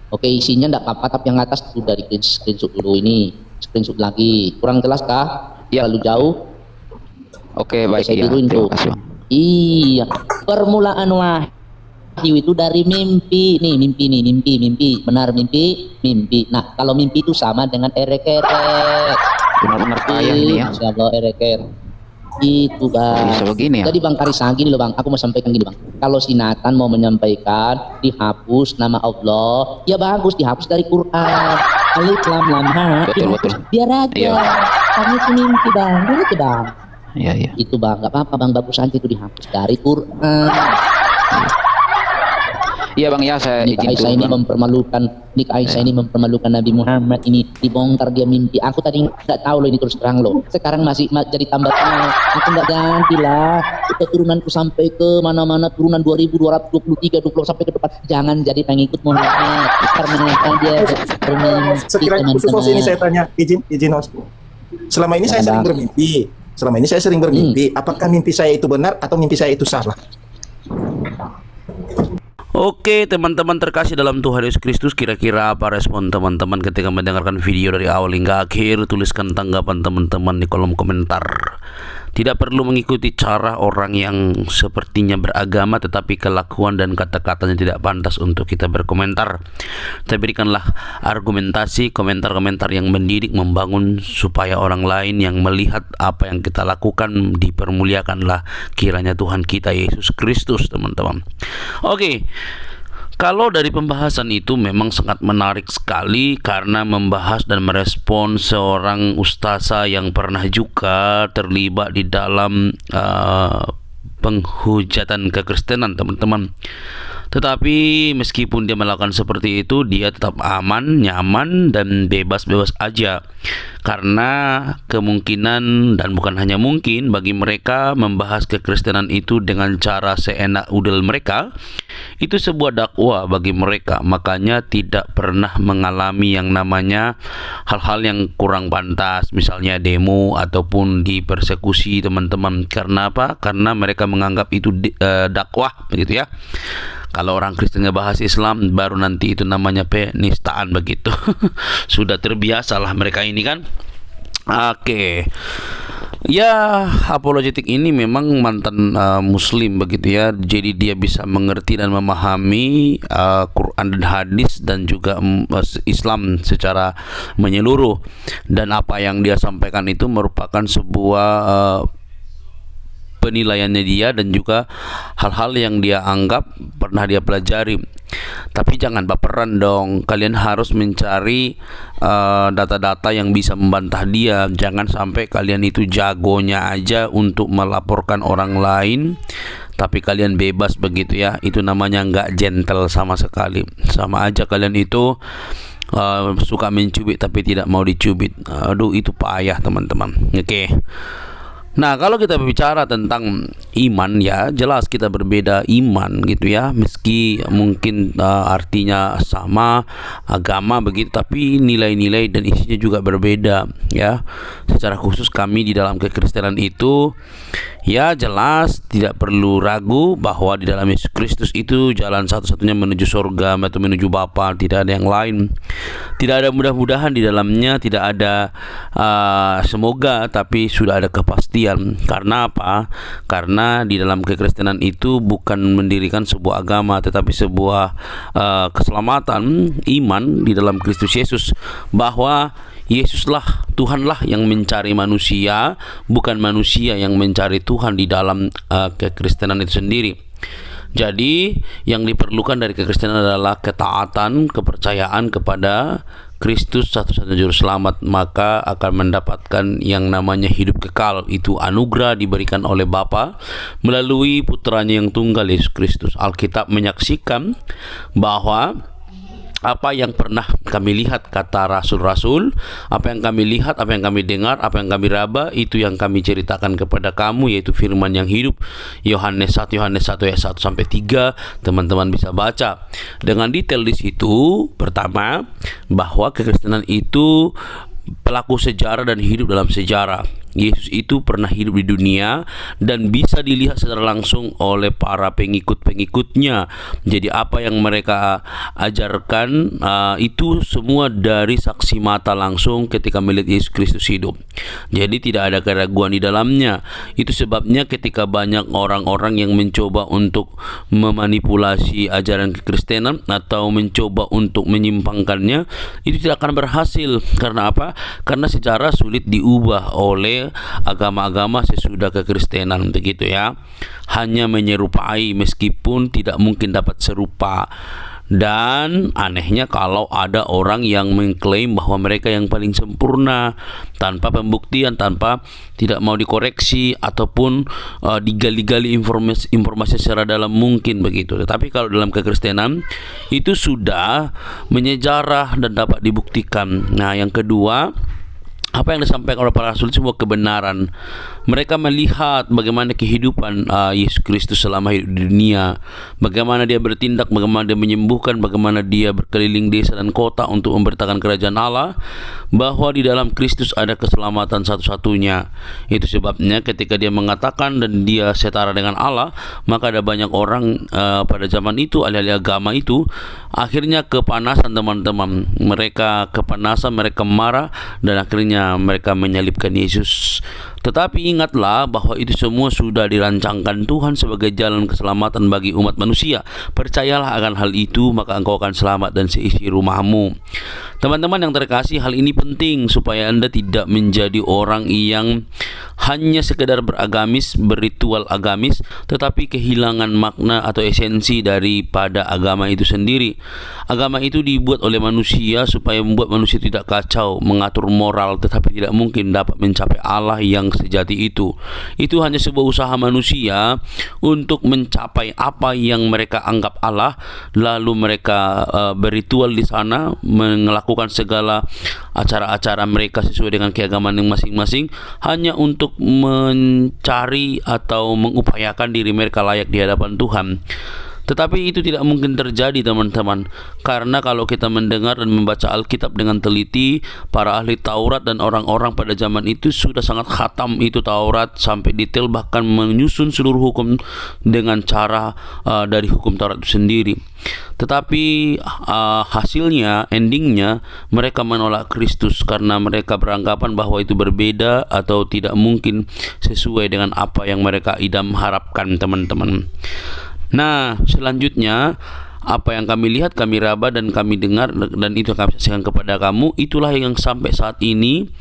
Oke, isinya enggak apa-apa, tapi yang atas sudah di screenshot dulu. Ini screenshot lagi, kurang jelas kah? Ya. Terlalu jauh. Oke, baik Saya ya. biruin tuh. Terima kasih Bang. Iya, permulaan wahyu itu dari mimpi. Nih, mimpi. Benar mimpi. Nah, kalau mimpi itu sama dengan erek-erek. Benar-benar payah ini ya. Masya Allah, erek-erek. Itu bang. Bisa begini ya. Jadi bang Karisa gini loh bang, aku mau sampaikan gini bang. Kalau si Nathan mau menyampaikan dihapus nama Allah, ya bagus, dihapus dari Quran. Alif lam lam ha. Betul. Biar aja. Iya. Kamu itu mimpi bang, benar itu bang. Iya. Itu bang, nggak apa-apa bang, bagus aja itu dihapus dari Quran. Iya Bang ya, saya Nik izin Aisyah dulu, ini Bang. Aisyah ini mempermalukan Nabi Muhammad, ini dibongkar dia mimpi. Aku tadi nggak tahu loh ini, terus terang loh. Sekarang masih jadi tambah tenang. Aku nggak ganti lah. Keturunanku sampai ke mana-mana, turunan 2223, 20 sampai ke depan. Jangan jadi pengikut Muhammad. Karena dia bermimpi. Sekiranya khusus host ini saya tanya, izin host. Selama ini saya sering bermimpi. Apakah mimpi saya itu benar atau mimpi saya itu salah? Oke teman-teman terkasih dalam Tuhan Yesus Kristus, kira-kira apa respon teman-teman ketika mendengarkan video dari awal hingga akhir? Tuliskan tanggapan teman-teman di kolom komentar. Tidak perlu mengikuti cara orang yang sepertinya beragama tetapi kelakuan dan kata-katanya tidak pantas untuk kita berkomentar. Tapi berikanlah argumentasi, komentar-komentar yang mendidik, membangun, supaya orang lain yang melihat apa yang kita lakukan dipermuliakanlah kiranya Tuhan kita Yesus Kristus, teman-teman. Oke. Kalau dari pembahasan itu memang sangat menarik sekali karena membahas dan merespon seorang ustazah yang pernah juga terlibat di dalam penghujatan kekristenan, teman-teman. Tetapi meskipun dia melakukan seperti itu, dia tetap aman, nyaman, dan bebas-bebas aja. Karena kemungkinan, dan bukan hanya mungkin, bagi mereka membahas kekristenan itu dengan cara seenak udel mereka, itu sebuah dakwah bagi mereka. Makanya tidak pernah mengalami yang namanya hal-hal yang kurang pantas, misalnya demo ataupun dipersekusi, teman-teman. Karena apa? Karena mereka menganggap itu dakwah, begitu ya. Kalau orang Kristen ngebahas Islam, baru nanti itu namanya penistaan, begitu. Sudah terbiasalah mereka ini kan. Oke. Ya, apologetik ini memang mantan muslim, begitu ya. Jadi dia bisa mengerti dan memahami Quran dan hadis dan juga Islam secara menyeluruh. Dan apa yang dia sampaikan itu merupakan sebuah penilaiannya dia dan juga hal-hal yang dia anggap pernah dia pelajari. Tapi jangan baperan dong. Kalian harus mencari data-data yang bisa membantah dia. Jangan sampai kalian itu jagonya aja untuk melaporkan orang lain, tapi kalian bebas, begitu ya. Itu namanya nggak gentle sama sekali. Sama aja kalian itu suka mencubit tapi tidak mau dicubit. Aduh, itu payah, teman-teman. Oke. Nah, kalau kita berbicara tentang iman, ya jelas kita berbeda iman, gitu ya. Meski mungkin artinya sama, agama begitu, tapi nilai-nilai dan isinya juga berbeda, ya. Secara khusus kami di dalam kekristenan itu, ya jelas tidak perlu ragu bahwa di dalam Yesus Kristus itu jalan satu-satunya menuju surga atau menuju Bapa, tidak ada yang lain. Tidak ada mudah-mudahan di dalamnya, tidak ada semoga, tapi sudah ada kepastian. Karena apa? Karena di dalam kekristenan itu bukan mendirikan sebuah agama, tetapi sebuah keselamatan, iman di dalam Kristus Yesus, bahwa Yesuslah, Tuhanlah yang mencari manusia, bukan manusia yang mencari Tuhan di dalam kekristenan itu sendiri. Jadi yang diperlukan dari kekristenan adalah ketaatan, kepercayaan kepada Kristus satu-satunya juru selamat, maka akan mendapatkan yang namanya hidup kekal. Itu anugerah diberikan oleh Bapa melalui putranya yang tunggal, Yesus Kristus. Alkitab menyaksikan bahwa apa yang pernah kami lihat, kata rasul-rasul, apa yang kami lihat, apa yang kami dengar, apa yang kami raba, itu yang kami ceritakan kepada kamu, yaitu firman yang hidup. Yohanes 1 ayat 1 sampai 3, teman-teman bisa baca dengan detail di situ. Pertama, bahwa kekristenan itu pelaku sejarah dan hidup dalam sejarah. Yesus itu pernah hidup di dunia dan bisa dilihat secara langsung oleh para pengikut-pengikutnya. Jadi apa yang mereka ajarkan itu semua dari saksi mata langsung ketika melihat Yesus Kristus hidup. Jadi tidak ada keraguan di dalamnya. Itu sebabnya ketika banyak orang-orang yang mencoba untuk memanipulasi ajaran kekristenan atau mencoba untuk menyimpangkannya, itu tidak akan berhasil. Karena apa? Karena sejarah sulit diubah oleh agama-agama sesudah kekristenan, begitu ya. Hanya menyerupai meskipun tidak mungkin dapat serupa. Dan anehnya kalau ada orang yang mengklaim bahwa mereka yang paling sempurna tanpa pembuktian, tanpa tidak mau dikoreksi ataupun digali-gali informasi secara dalam mungkin, begitu. Tetapi kalau dalam kekristenan itu sudah menyejarah dan dapat dibuktikan. Nah, yang kedua, apa yang disampaikan oleh para rasul itu sebuah kebenaran. Mereka melihat bagaimana kehidupan Yesus Kristus selama hidup di dunia, bagaimana dia bertindak, bagaimana dia menyembuhkan, bagaimana dia berkeliling desa dan kota untuk memberitakan kerajaan Allah, bahwa di dalam Kristus ada keselamatan satu-satunya. Itu sebabnya ketika dia mengatakan dan dia setara dengan Allah, maka ada banyak orang pada zaman itu, ahli-ahli agama itu, akhirnya kepanasan, teman-teman. Mereka kepanasan, mereka marah, dan akhirnya mereka menyalibkan Yesus. Tetapi ingatlah bahwa itu semua sudah dirancangkan Tuhan sebagai jalan keselamatan bagi umat manusia. Percayalah akan hal itu, maka engkau akan selamat dan seisi rumahmu. Teman-teman yang terkasih, hal ini penting supaya Anda tidak menjadi orang yang hanya sekedar beragamis, berritual agamis, tetapi kehilangan makna atau esensi daripada agama itu sendiri. Agama itu dibuat oleh manusia supaya membuat manusia tidak kacau, mengatur moral, tetapi tidak mungkin dapat mencapai Allah yang sejati itu. Itu hanya sebuah usaha manusia untuk mencapai apa yang mereka anggap Allah, lalu mereka berritual di sana, melakukan segala acara-acara mereka sesuai dengan keagamaan yang masing-masing, hanya untuk mencari atau mengupayakan diri mereka layak di hadapan Tuhan. Tetapi itu tidak mungkin terjadi, teman-teman, karena kalau kita mendengar dan membaca Alkitab dengan teliti, para ahli Taurat dan orang-orang pada zaman itu sudah sangat khatam itu Taurat sampai detail, bahkan menyusun seluruh hukum dengan cara dari hukum Taurat itu sendiri. Tetapi hasilnya, endingnya, mereka menolak Kristus karena mereka beranggapan bahwa itu berbeda atau tidak mungkin sesuai dengan apa yang mereka idam harapkan, teman-teman. Nah, selanjutnya apa yang kami lihat, kami raba dan kami dengar, dan itu kami saksikan kepada kamu, itulah yang sampai saat ini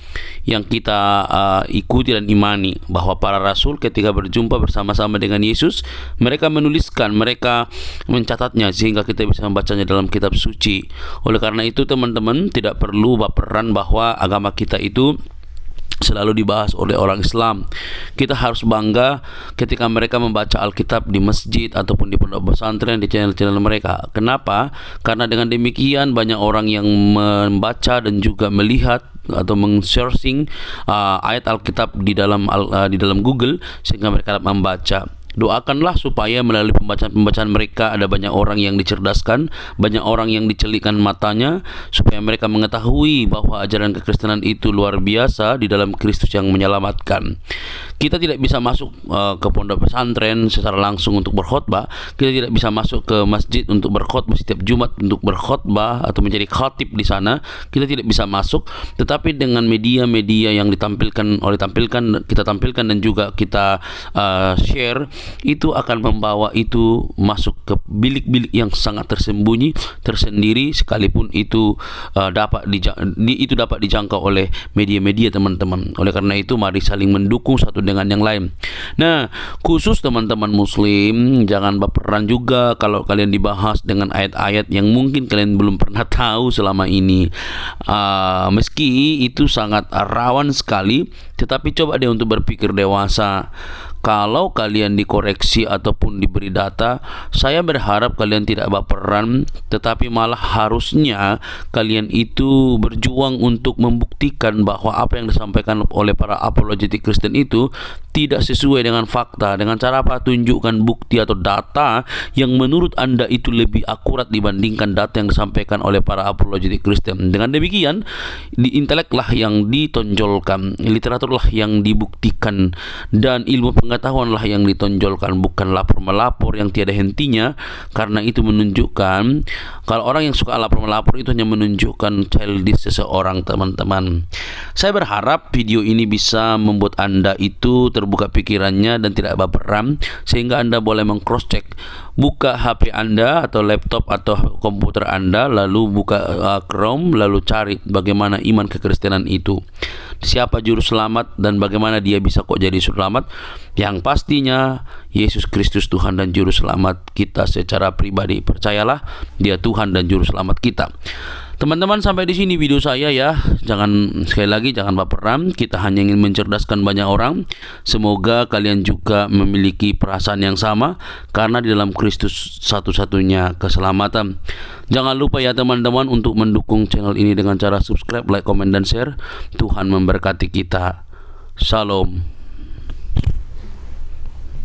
yang kita ikuti dan imani, bahwa para rasul ketika berjumpa bersama-sama dengan Yesus, mereka menuliskan, mereka mencatatnya sehingga kita bisa membacanya dalam kitab suci. Oleh karena itu, teman-teman, tidak perlu baperan bahwa agama kita itu selalu dibahas oleh orang Islam. Kita harus bangga ketika mereka membaca Alkitab di masjid ataupun di pondok pesantren, di channel-channel mereka. Kenapa? Karena dengan demikian banyak orang yang membaca dan juga melihat atau meng-searching ayat Alkitab di dalam Google, sehingga mereka dapat membaca. Doakanlah supaya melalui pembacaan mereka ada banyak orang yang dicerdaskan, banyak orang yang dicelikkan matanya, supaya mereka mengetahui bahwa ajaran kekristenan itu luar biasa di dalam Kristus yang menyelamatkan. Kita tidak bisa masuk ke pondok pesantren secara langsung untuk berkhotbah. Kita tidak bisa masuk ke masjid untuk berkhotbah setiap Jumat untuk berkhotbah atau menjadi khatib di sana. Kita tidak bisa masuk. Tetapi dengan media-media yang kita tampilkan dan juga kita share, itu akan membawa itu masuk ke bilik-bilik yang sangat tersembunyi, tersendiri, sekalipun itu dapat dijangkau oleh media-media, teman-teman. Oleh karena itu, mari saling mendukung satu dengan yang lain. Nah, khusus teman-teman muslim, jangan baperan juga kalau kalian dibahas dengan ayat-ayat yang mungkin kalian belum pernah tahu selama ini. Meski itu sangat rawan sekali, tetapi coba deh untuk berpikir dewasa. Kalau kalian dikoreksi ataupun diberi data, saya berharap kalian tidak baperan, tetapi malah harusnya kalian itu berjuang untuk membuktikan bahwa apa yang disampaikan oleh para apologetik Kristen itu tidak sesuai dengan fakta. Dengan cara apa? Tunjukkan bukti atau data yang menurut Anda itu lebih akurat dibandingkan data yang disampaikan oleh para apologetik Kristen. Dengan demikian, inteleklah yang ditonjolkan, literaturlah yang dibuktikan, dan ilmu pengetahuanlah yang ditonjolkan, bukan lapor-melapor yang tiada hentinya. Karena itu menunjukkan, kalau orang yang suka lapor-melapor itu hanya menunjukkan childish seseorang, teman-teman. Saya berharap video ini bisa membuat Anda itu terbuka pikirannya dan tidak baperan, sehingga Anda boleh meng-cross check. Buka HP Anda atau laptop atau komputer Anda, lalu buka Chrome, lalu cari bagaimana iman kekristenan itu, siapa juru selamat dan bagaimana dia bisa kok jadi selamat. Yang pastinya Yesus Kristus Tuhan dan juru selamat kita secara pribadi. Percayalah, dia Tuhan dan juru selamat kita. Teman-teman, sampai di sini video saya ya. Sekali lagi jangan baperan. Kita hanya ingin mencerdaskan banyak orang. Semoga kalian juga memiliki perasaan yang sama, karena di dalam Kristus satu-satunya keselamatan. Jangan lupa ya teman-teman untuk mendukung channel ini dengan cara subscribe, like, komen, dan share. Tuhan memberkati kita. Shalom.